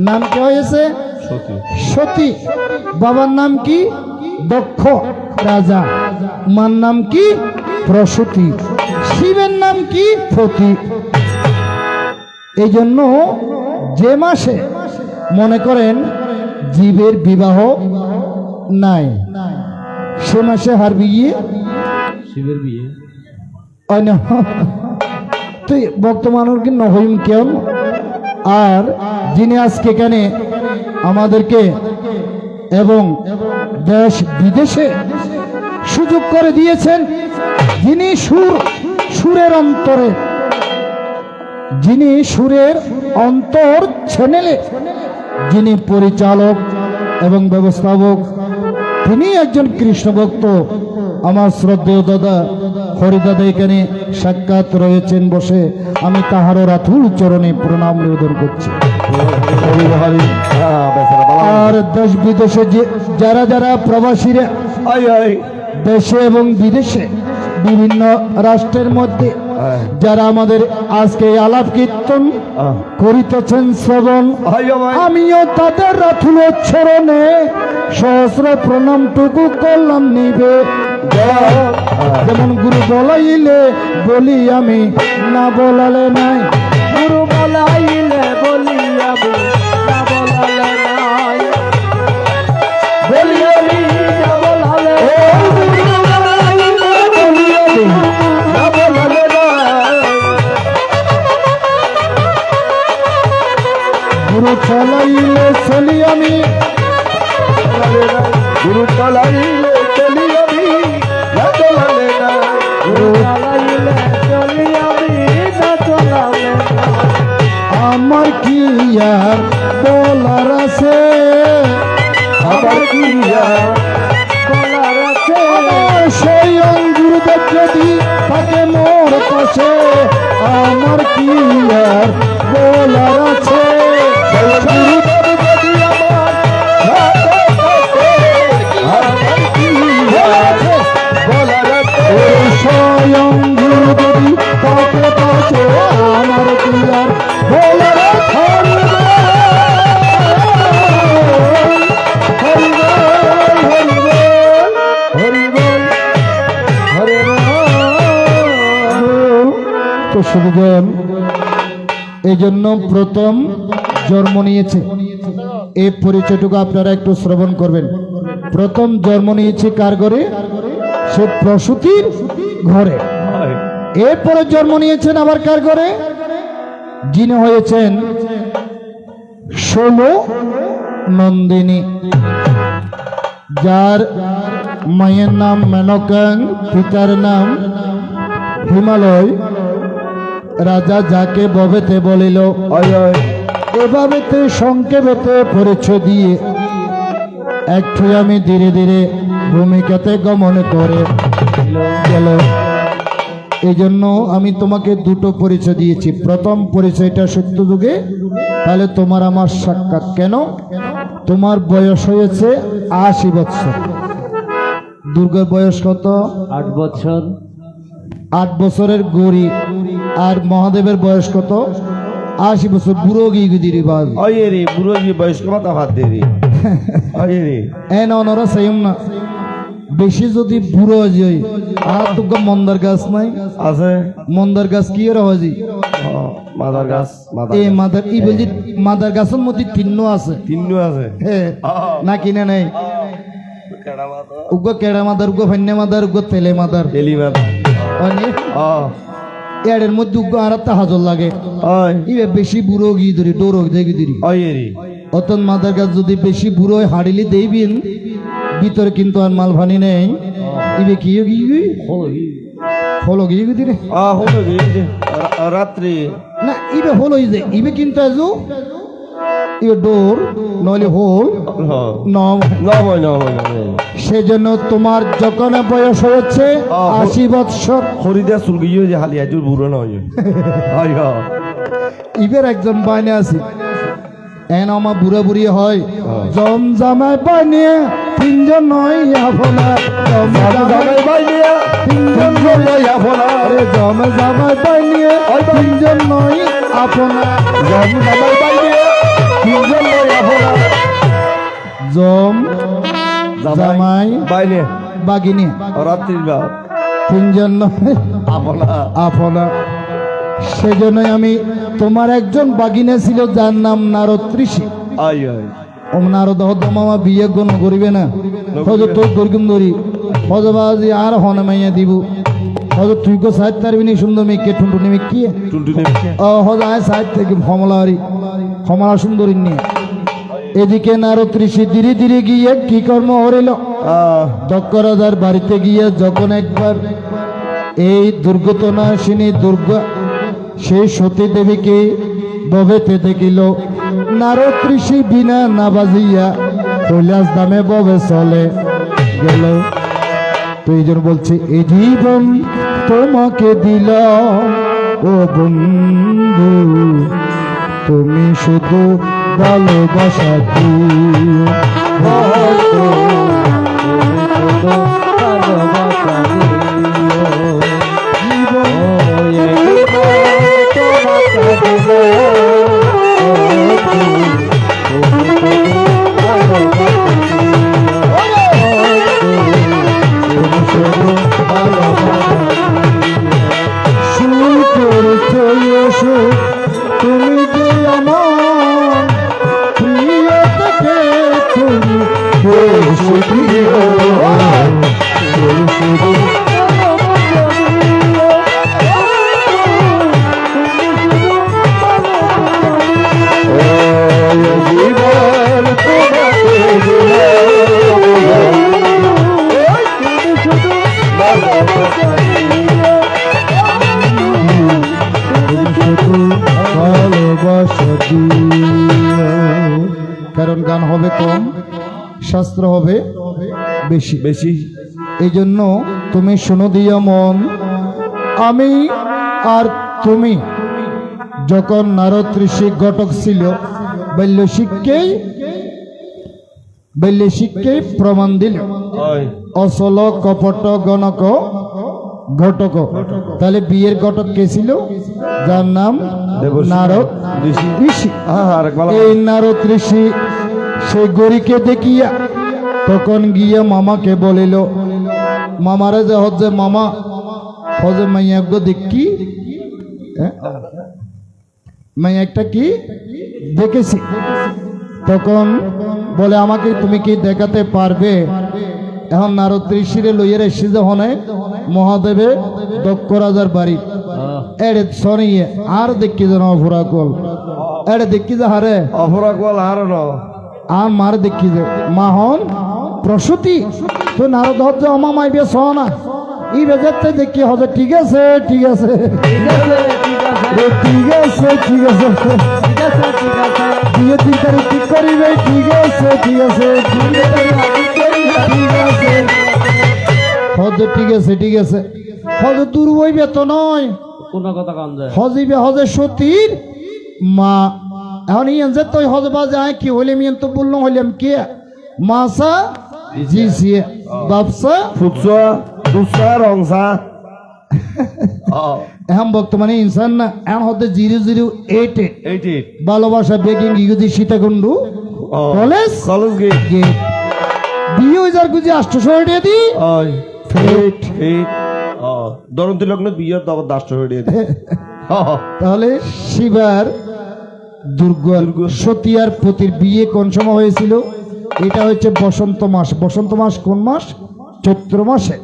নাম কি হয়েছে? সতী। বাবার নাম কি? দক্ষ রাজা। মার নাম কি? প্রসূতি। শিবের নাম কি? পতি। এই জন্য যে মাসে মনে করেন জীবের বিবাহ নাই, সে মাসে হার বিয়ে, শিবের বিয়ে তুই বর্তমানের কি নহইম কেন। আর যিনি আজকে এখানে আমাদেরকে এবং দেশ বিদেশে সুযোগ করে দিয়েছেন, যিনি সুরের অন্তরে, যিনি সুরের অন্তর চ্যানেলে যিনি পরিচালক এবং ব্যবস্থাপক, তিনি একজন কৃষ্ণ ভক্ত। আমার শ্রদ্ধেয় দাদা হরিদাদা এখানে সাক্ষাৎ রয়েছেন বসে, আমি তাহারও রাতুল চরণে প্রণাম নিবেদন করছি। আর দেশ বিদেশে যারা যারা প্রবাসীরা দেশে এবং বিদেশে বিভিন্ন রাষ্ট্রের মধ্যে যারা আমাদের আজকে আলাপ কীর্তন করিতেছেন শ্রবণ, আমিও তাদের রাতুল চরণে সহস্র প্রণামটুকু করলাম নিবে। যেমন গুরু বলাইলে বলি আমি, না বলালে নাই, গুরু বলাইলে বলি আমি না বলালে নাই বলি আমি না বলালে না বলালে নাই গুরু চলাইলে চলি আমি গুরু চালাইলে চলি আমি না চলালে না গুরু বলাইলে চলি আমি না চলালে নাই আমার কি আর বলার আছে আমার কি আর বলার আছে সেই অঙ্গুরদের যদি থাকে মোর পাশে আমার কি আর বলার আছে গুরুদেব যদি আমার হাতে থাকে, আমার কি আর বলার আছে? স্বয়ং গুরু যদি থাকে পাশে আমার কি আর বলার আছে তো শুনবেন এই জন্য প্রথম জন্ম নিয়েছে এই পরিচয়টুকু আপনারা একটু শ্রবণ করবেন প্রথম জন্ম নিয়েছে কার ঘরে সে প্রসূতির ঘরে এরপরে জন্ম নিয়েছেন আবার কার ঘরে যিনি হয়েছেন ষোলো নন্দিনী যার মায়ের নাম মেনকাং পিতার নাম হিমালয় রাজা যাকে ববেতে বলিল এভাবেতে সংক্ষেপেতে পরিচয় দিয়ে একটু আমি ধীরে ধীরে ভূমিকাতে গমন করে গেল এই জন্য আমি তোমাকে দুটো পরিচয় দিয়েছি প্রথম পরিচয়টা সত্যযুগে তাহলে তোমার আমার সাক্ষাৎ কেন তোমার বয়স হয়েছে ৮০ বছর দুর্গার বয়স কত 8 বছর ৮ বছরের গৌরী আর মহাদেবের বয়স কত ৮০ বছর বুড়ো গিয়ে বাজ ওই রে বুড়ো যে বয়স্ক মাথা হাত দে রে ওই রে এ না ওনারা চাইম না বেশি যদি বুড়ো হয়ে যায় আর তোকে মন্দার গাছ নাই আছে মন্দার গাছ কি এর হজি মাদার গাছ এই মাদার ই বলছি মাদার গাছের মধ্যে তিন্ন আছে তিন্নু আছে হ্যাঁ না কিনে নাই উগ্র কেড়া মাদার উগ্র ফান্যা মাদার উগ্র তেলে মাদার এলি মাদা অনেক ও এর মধ্যে উগ্র আর একটা হাজর লাগে ওই ইবে বেশি বুড়ো গিয়ে ধরি ডোরো দেখি ধরি ওই রে অতন মাদার গাছ যদি বেশি বুড়ো হয় হাড়িলি দেইবিন ভিতরে কিন্তু আর মাল ভানি নেই ইবে কি গিয়ে হলো গিয়ে দিরে হলো রে রাত্রি না ইবে হলো যে ইবে কিন্তু আজও ইবে ডোর নইলে হোল নময় সেজন্য তোমার যখন বয়স হয়েছে ৮০ বৎসর খরিদা চুল গিয়ে যে হালি আজুর বুড়ো নয় হয় ইবের একজন বাইনে আছে এন আমার বুড়া বুড়ি হয় জম জামাই বানিয়ে তিনজন নয় আপনা জামাই বাইলিয়া তিনজন নয় আপনা আরে জম জামাই বানিয়ে তিনজন নয় আপনা জম জামাই বাইলিয়া তিনজন নয় আপনা জম জামাই বাইলে বাগিনী রাত্রির বা তিনজন নয় আপনা আপনা সেজন্যই আমি তোমার একজন বাগিনে ছিল যার নাম নারদ ঋষি আই আই নারদ মামা বিয়ে গণ করিবে না হয়তো তোর দরকিম ধরি হজবাজি আর হনে মাইয়া দিব হয়তো তুই কো সাহিত্য পারবি নি সুন্দর মেয়েকে টুনটুনি মেয়ে টুনটুনি হজ আয় সাহিত্য থেকে হমলা সুন্দরী নিয়ে এদিকে নারদ ঋষি ধীরে ধীরে গিয়ে কি কর্ম হরিল দক্ষ রাজার বাড়িতে গিয়ে যখন একবার এই দুর্ঘটনাশিনী দুর্গা সেই সতী দেবীকে ববেতে দেখিল নারদ ঋষি বিনা না বাজিয়া কৈলাস দামে ববে চলে গেল তো এই জন্য বলছে এই জীবন তোমাকে দিল ও বন্ধু তুমি শুধু ভালোবাসা দিও। কারণ গান হবে কম, শাস্ত্র হবে বেশি বেশি। এই জন্য তুমি শোনো দিয়া মন, আমি আর তুমি যখন নারদ ঋষি ঘটক ছিল, বাল্য শিক্ষাই প্রমাণ দিল ওই অসল কপট গণক ঘটক। তাহলে বিয়ের ঘটক কে ছিল? যার নাম দেবর্ষি নারদ ঋষি। ঋষি। আরেকবার এই নারদ ঋষি সেই গরিকে দেখিয়া তখন গিয়া মামাকে বলিল, মামারে যে হচ্ছে মামা হজে মাইয়া দেখি, মাইয়া একটা কি দেখেছি। তখন বলে আমাকে তুমি কি দেখাতে পারবে? এখন নারদ ঋষিরে লইয়ের এসে যখন মহাদেবে দক্ষ রাজার বাড়ি এড়ে শনিয়ে আর দেখি যেন অভরা কল এড়ে দেখি যে হারে অপরাগ বল হারানো আর মার দেখি যে মাহন প্রসূতি তো নারদ হচ্ছে অমা মাইবে সহনা ই বেজাতে দেখি হবে। ঠিক আছে ঠিক আছে ঠিক আছে ঠিক আছে রে, ঠিক আছে ঠিক আছে ঠিক আছে ঠিক আছে বিয়ে 3 তারিখ ঠিক করিবে। ঠিক আছে ঠিক আছে ঠিক আছে ঠিক আছে হজে ঠিক আছে ঠিক আছে হজে দূর হইবে তো নয়, কোন কথা কম যায় হজিবে হজে সতীর মা। এখন ইয়ান যে তুই হজ বাজে আয় কি হইলে মিয়ান তো বললো হইলাম কে মাসা জিসিয়ে বাপসা ফুটসা দুসা রংসা এখন বর্তমানে ইনসান না এখন হতে 008 এইটি ভালোবাসা বেগিং ইগুদি Sitakunda college college gate gate বিয়ে হয়ে যার গুজি 800 টাকা দি ওই ফেট এইট দরন্তি লগ্ন বিয়ের দাবার দাষ্ট হয়ে দিয়ে তাহলে শিবার দুর্গা সতীয়ার পতির বিয়ে কোন সময় হয়েছিল? এটা হচ্ছে বসন্ত মাস। বসন্ত মাস কোন মাস? চৈত্র মাসে।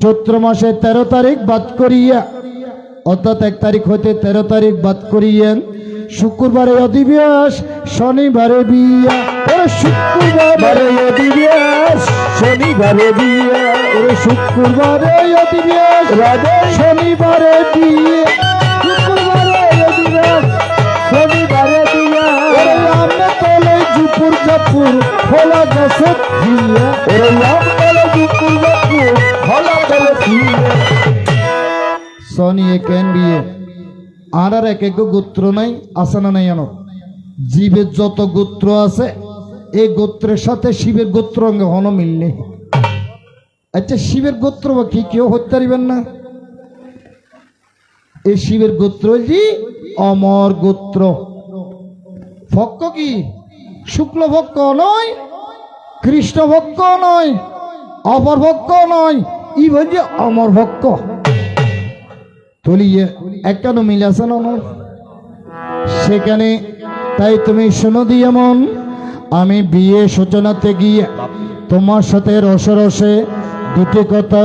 চৈত্র মাসে 13 তারিখ বাদ করিয়া অর্থাৎ 1 তারিখ হইতে 13 তারিখ বাদ করিয়েন শুক্রবারে অধিবেশ, শনিবারে বিয়া। ওরে শুক্রবারে অধিবেশ, শনিবারে বিয়া। ওরে শুক্রবারে অধিবেশ, শনিবারে বিয়ে। শুক্রবারে অধিবেশ, শনিবারে বিয়া। ওরে আমনে তলে জুপুর জাপুর খোলা গেছে দিয়া। ওরে আমনে জুপুর জাপুর খোলা গেছে দিয়া। সনি কেন বিয়ে আর আর এক গোত্র নাই আছে না নাই? জানো জীবের যত গোত্র আছে এই গোত্রের সাথে শিবের গোত্র অঙ্গে হন মিল নেই। আচ্ছা শিবের গোত্র বা কি কেউ হতে পারিবেন না? এই শিবের গোত্র জি অমর গোত্র। ভক্ত কি শুক্ল ভক্ত নয়, কৃষ্ণ ভক্ত নয়, অপর ভক্ত নয়, ই বলছে অমর ভক্ত। তলিয়ে একটা মিল আছে না সেখানে। তাই তুমি শোনো দিয়ে মন, আমি বিয়ে সূচনাতে গিয়ে তোমার সাথে রসে রসে দুটি কথা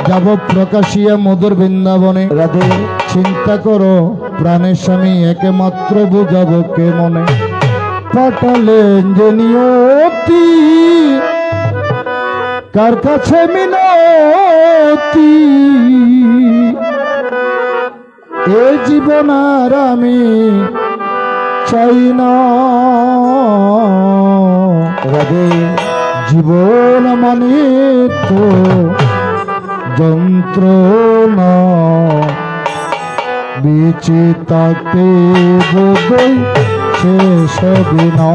যাব প্রকাশিয়া মধুর বৃন্দাবনে। রাধে চিন্তা করো প্রাণের স্বামী একে মাত্র বুঝাবো কে মনে। পাঠালেন যে নিয়তি কার কাছে মিনতি, এ জীবন আর আমি চাই না। রাধে জীবন মানে তো যন্ত্রণা, বেঁচে থাকতে বোধই শেষ হবে না।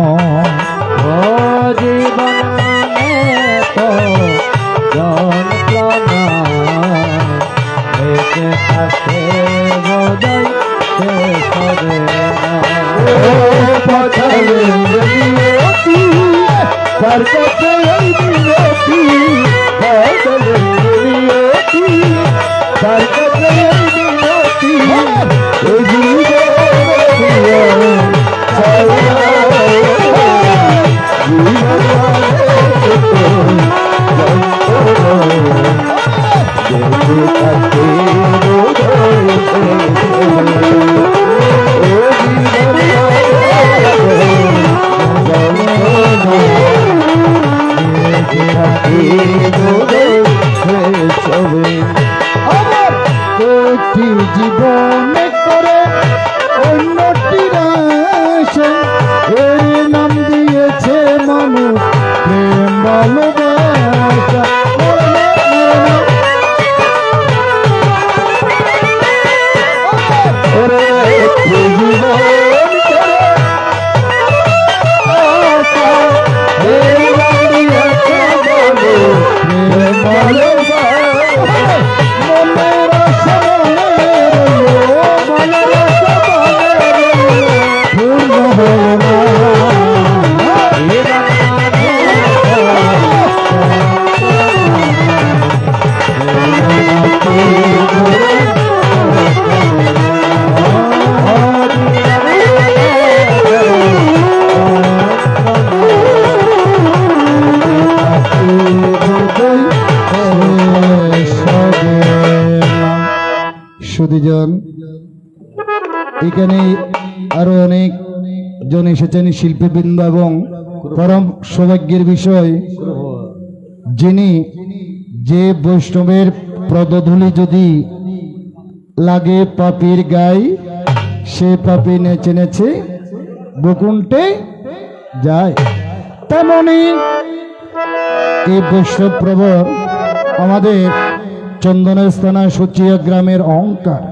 ও জীবন মানে তো যন্ত্রণা, বেঁচে থাকতে বোধহয় শেষ হবে না। পাঠালেন নিয়তি কার কাছে এই মিনতি, পাঠালেন নিয়তি কার কাছে এই মিনতি, এই জীবন চাই না। জীবন বেঁচে থাকতে বোধহয় শেষ হবে না। জন এসেছেন শিল্পীবৃন্দ এবং পরম সৌভাগ্যের বিষয় যিনি যে বৈষ্ণবের পদধূলি যদি লাগে পাপীর গায়ে সে পাপি নেচে নেচে বকুণ্ঠে যায়, তেমনি এই বৈষ্ণব প্রবর আমাদের চন্দনস্থানা সচিয়া গ্রামের অহংকার,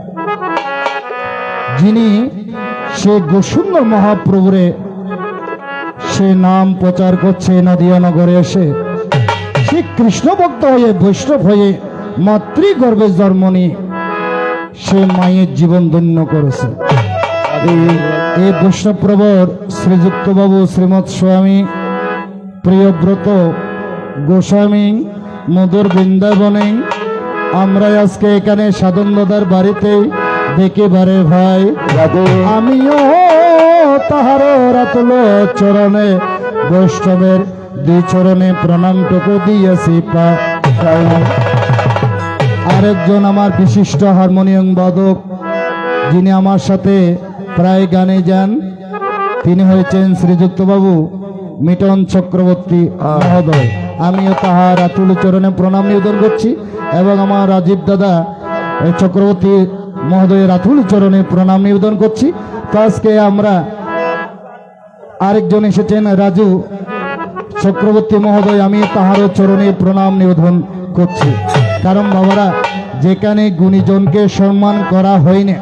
যিনি সে গোসুন্দর মহাপ্রভুরে সে নাম প্রচার করছে নদিয়া নগরে এসে, সে কৃষ্ণ ভক্ত হয়ে বৈষ্ণব হয়ে মাতৃগর্ভে জন্ম নিয়ে সে মায়ের জীবন ধন্য করেছে। এই বৈষ্ণব প্রবর শ্রীযুক্ত বাবু শ্রীমৎ স্বামী প্রিয়ব্রত গোস্বামী মধুর বৃন্দাবনে আমরা আজকে এখানে সাধন দাদার বাড়িতে দেখে বারে ভাই আমিও তাহার রাতুল চরণে বৈষ্ণবের দুই চরণে প্রণামটুকু দিয়েছি। আরেকজন আমার বিশিষ্ট হারমোনিয়াম বাদক যিনি আমার সাথে প্রায় গানে যান, তিনি হয়েছেন শ্রীযুক্ত বাবু মিটন চক্রবর্তী মহোদয়। আমিও তাহার আতুল চরণে প্রণাম নিবেদন করছি এবং আমার রাজীব দাদা চক্রবর্তী মহোদয়ের আতুল চরণে প্রণাম নিবেদন করছি। তো আজকে আমরা আরেকজন এসেছেন রাজু চক্রবর্তী মহোদয়, আমি তাহারও চরণে প্রণাম নিবেদন করছি। কারণ বাবারা, যেখানে গুণীজনকে সম্মান করা হয় না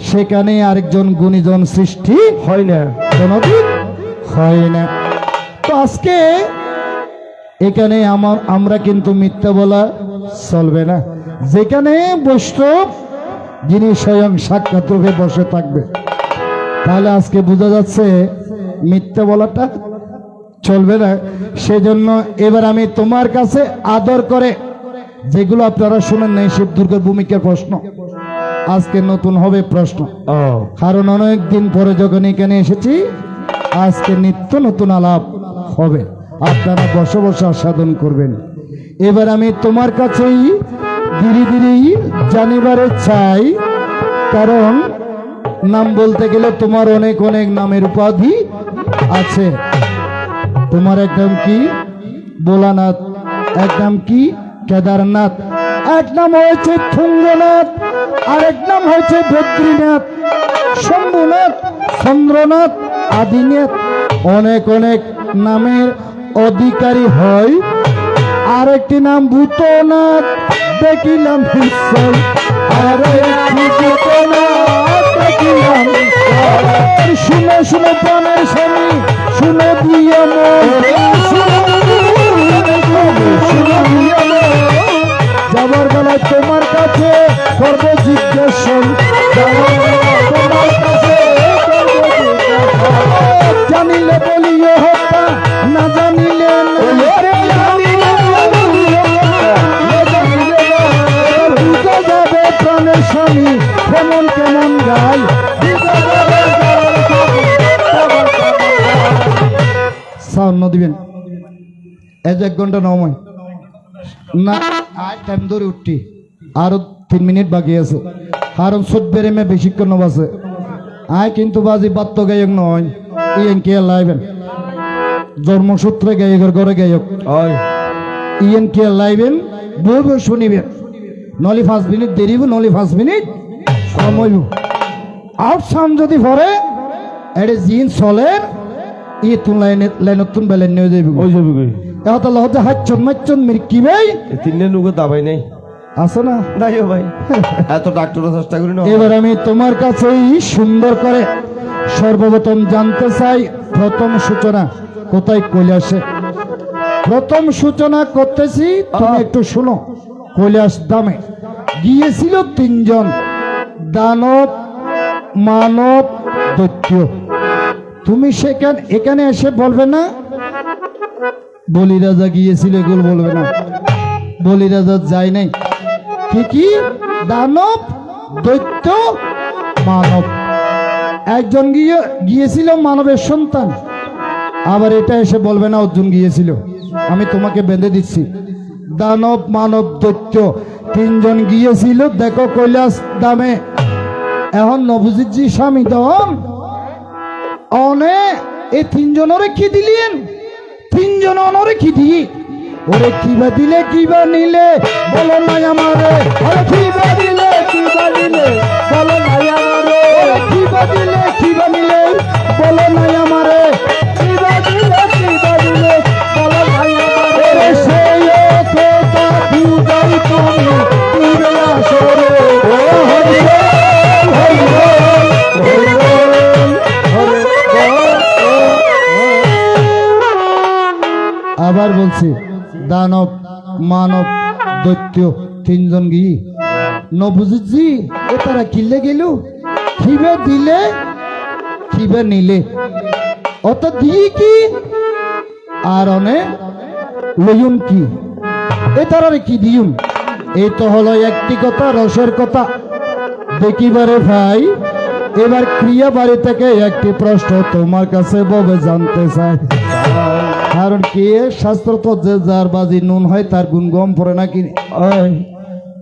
সেখানে আরেকজন গুণীজন সৃষ্টি হয় না, কোনোদিন হয় না। তো আজকে এখানে আমরা কিন্তু মিথ্যা বলা চলবে না। যেখানে বৈষ্ণব যিনি স্বয়ং সাক্ষাৎ রূপে বসে থাকবে, তাহলে আজকে বোঝা যাচ্ছে মিথ্যা বলাটা চলবে না। সেজন্য এবার আমি তোমার কাছে আদর করে, যেগুলো আপনারা শুনেন নাই শিব দুর্গার ভূমিকার প্রশ্ন, আজকে নতুন হবে প্রশ্ন, কারণ অনেক দিন পরে যখন এখানে এসেছি আজকে নিত্য নতুন আলাপ হবে, আপনারা বসে বসে আস্বাদন করবেন। এবার আমি তোমার কাছেই ধীরে ধীরে জানিবারে চাই, কারণ নাম বলতে গেলে তোমার অনেক অনেক নামের উপাধি আছে। তোমার এক নাম কি ভোলানাথ, এক নাম কি কেদারনাথ, এক নাম হয়েছে থুঙ্গনাথ, আরেক নাম হয়েছে বদ্রীনাথ, শম্ভুনাথ, চন্দ্রনাথ, আদিনাথ, অনেক অনেক নামের অধিকারী হয়। আরেকটি নাম ভূতনাথ, দেখিলাম ঈশ্বর, আরেকটি ভূতনাথ দেখিলাম। শুনে শুনে প্রাণের স্বামী, শুনে দিয়ে যাবার বেলায় তোমার কাছে সর্ব জিজ্ঞাসন, তোমার কাছে জানিলে বলিও হত্যা, না জানিলে বুঝা যাবে প্রাণের স্বামী কেমন কেমন গায়। সাউন্ড দিবেন এজ 1 ঘন্টা নয় না, আজ টাইম ধরে উঠছি, আরো 3 মিনিট বাকি আছে, কারণ সুদবেরে মে বেশিক্ষণ আছে। আয় কিন্তু বাজি বাত্য গায়ক নয়, ইয়েন কে লাইবেন জন্মসূত্রে গায়কের ঘরে গায়ক, ইয়েন কে লাইবেন বই বই শুনিবেন, নলি 5 মিনিট দেরিব, নলি 5 মিনিট সময় আউট সাউন্ড যদি পরে এডে জিন চলের ই তুন লাইনত বেলেন নিয়ে যাইব, ওই যাবি কই এটা লহতে হাচ্ছন মাচ্ছন মিরকি ভাই তিননে নুগো দাবাই নাই আছে না নাই ভাই, এত ডাক্তারও চেষ্টা করি না। এবার আমি তোমার কাছেই সুন্দর করে সর্বপ্রথম জানতে চাই, প্রথম সূচনা কোথায় কৈলাসে। প্রথম সূচনা করতেছি, তুমি একটু শুনো। কৈলাস ধামে গিয়েছিল 3 জন, দানব, মানব, দৈত্য। তুমি এখানে এসে বলবে না বলি রাজা গিয়েছিল, এগুলো বলবে না। বলি রাজা যায় নাই, কি দানব, দৈত্য, মানব। একজন গিয়েছিল মানবের সন্তান, আবার এটা এসে বলবে না অর্জুন গিয়েছিল। আমি তোমাকে বেঁধে দিচ্ছি, দানব, মানব, দৈত্য 3 জন গিয়েছিল দেখো কৈলাস ধামে। এখন নবজিৎজি স্বামী তখন অনে এই তিনজনরে কি দিলেন? তিনজন অনরে কি দিয়ে? ওরে কিবা দিলে কিবা নিলে বলো নাই আমারে। ওরে কিবা দিলে কিবা নিলে বলো নাই আমারে। ওরে কিবা দিলে কিবা নিলে বলো নাই আমারে। কিবা দিলে কিবা নিলে বলো নাই আমারে। ওরে সেই কথা বুঝাই তুমি দূরে আসো রে। ও হরি বল, হরি বল, হরি বল, হরি বল। আবার বলছি, দানব মানব দৈত্য তিনজন গিয়ে ন বুঝেছি এ তারা কিলে গেল খিবে দিলে খিবে নিলে অত দিয়ে কি আর অনে লইন কি এ তারারে কি দিউন? এই তো হলো একটি কথা, রসের কথা। দেখিবারে ভাই এবার ক্রিয়া বাড়ি থেকে একটি প্রশ্ন তোমার কাছে ববে জানতে চাই। কারণ কি শাস্ত্র তো যে যার বাজি নুন হয় তার গুণ গম পড়ে নাকি।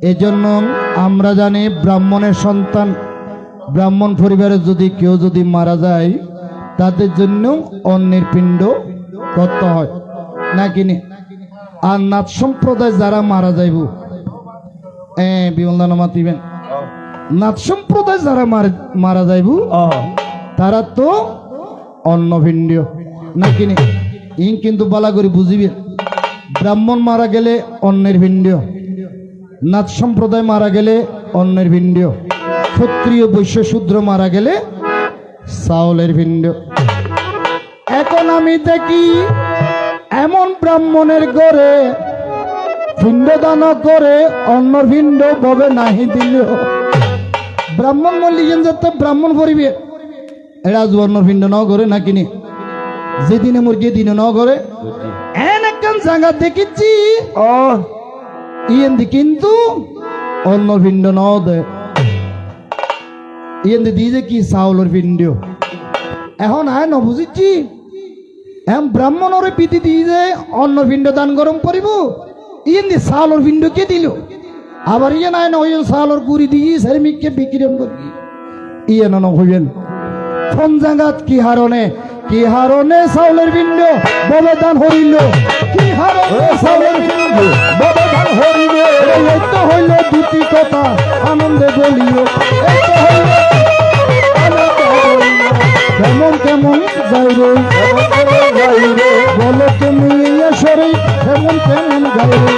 এই জন্য আমরা জানি ব্রাহ্মণের সন্তান, ব্রাহ্মণ পরিবারে যদি কেউ যদি মারা যায় তাদের জন্য অন্যের পিণ্ড করতে হয় নাকি। আর নাথ সম্প্রদায় যারা মারা যাইব বিমলদান মাতিবেন, নাথ সম্প্রদায় যারা মারা যাইব তারা তো অন্ন পিণ্ড নাকি। ইন কিন্তু বালা করে বুঝিবে, ব্রাহ্মণ মারা গেলে অন্যের পিণ্ড, নাথ সম্প্রদায় মারা গেলে অন্যের পিণ্ড, ক্ষত্রিয় বৈশ্য শূদ্র মারা গেলে চাউলের পিণ্ড। এখন আমি দেখি এমন ব্রাহ্মণের ঘরে পিণ্ডদান করে অন্য পিণ্ড ববে নাহি দিল। ব্রাহ্মণ মল্লিকেন যাতে ব্রাহ্মণ পরিবে এরা অন্য পিণ্ড ন করে না কিনে, যেদিনে মুরগি দিনে ন করে এন একখান জায়গা দেখেছি ইয়েন্দি কিন্তু অন্য পিণ্ড ন দে ইয়েন্দি দিয়ে যে কি চাউলের পিণ্ড। এখন আয় ন বুঝেছি এখন ব্রাহ্মণরে পিতি দিয়ে যে অন্য পিণ্ড দান গরম করিব ইয়েন্দি চাউলের পিণ্ড কে দিল। আবার ইয়ে নাই না ওই চাউলের গুড়ি দিয়ে শ্রমিককে বিক্রি করবি ইয়ে ন হইবেন কোন জায়গাত কি হারণে চাউলের পিণ্ড ববে দান হরিল। কি হারণে চাউলের পিণ্ড ববে দান হরিল। এই তো হইল দুটি কথা আনন্দে বলিও। এই তো হইল কেমন কেমন যাইরে বলো তুমি সরে কেমন কেমন যাইরে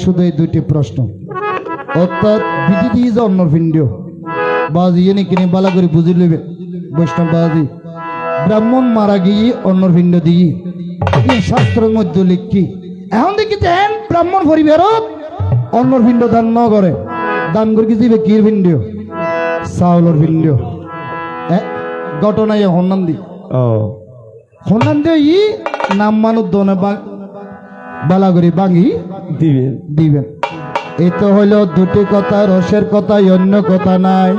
শুধু এই দুইটি প্রশ্ন, অর্থাৎ বিধি দিয়ে যে অন্য পিণ্ড বাজি এনে কিনে বালা করে বুঝি লইবে বৈষ্ণব বাজি ব্রাহ্মণ মারা গিয়ে অন্য পিণ্ড দিয়ে শাস্ত্রের মধ্যে লিখি। এখন দেখি দেন ব্রাহ্মণ পরিবারত অন্য পিণ্ড দান ন করে, দান করে কি দিবে কির পিণ্ড চাউলের পিণ্ড। ঘটনায় হন্নান দি হন্নান দিয়ে ই নাম মানুষ দনে বালা করে বাঙি দিবেন। এই তো হইল দুটি কথা, রসের কথা, অন্য কথা নাই।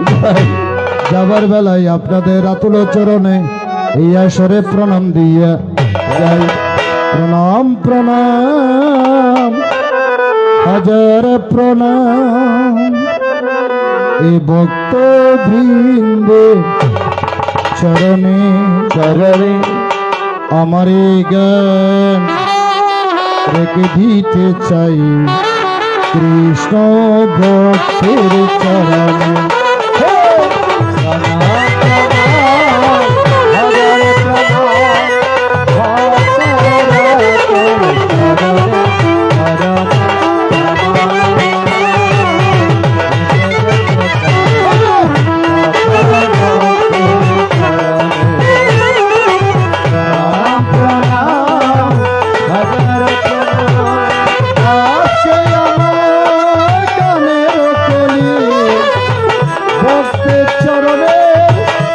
যাবার বেলায় আপনাদের আতুল চরণে এই আসরে প্রণাম দিয়া যাই। প্রণাম প্রণাম হাজার প্রণাম এই ভক্ত বৃন্দে চরণে চরণে আমার জ্ঞান রেখে দিতে চাই কৃষ্ণ ভক্তের চরণে।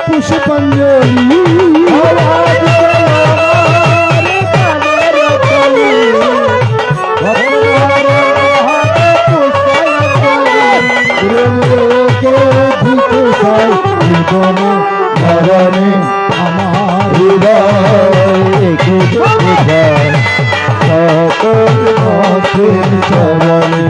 পুষ্পাঞ্জলি যেতে চাই জীবনে মরণে আমার হৃদয় রেখে যেতে চাই সকল ভক্তের চরণে।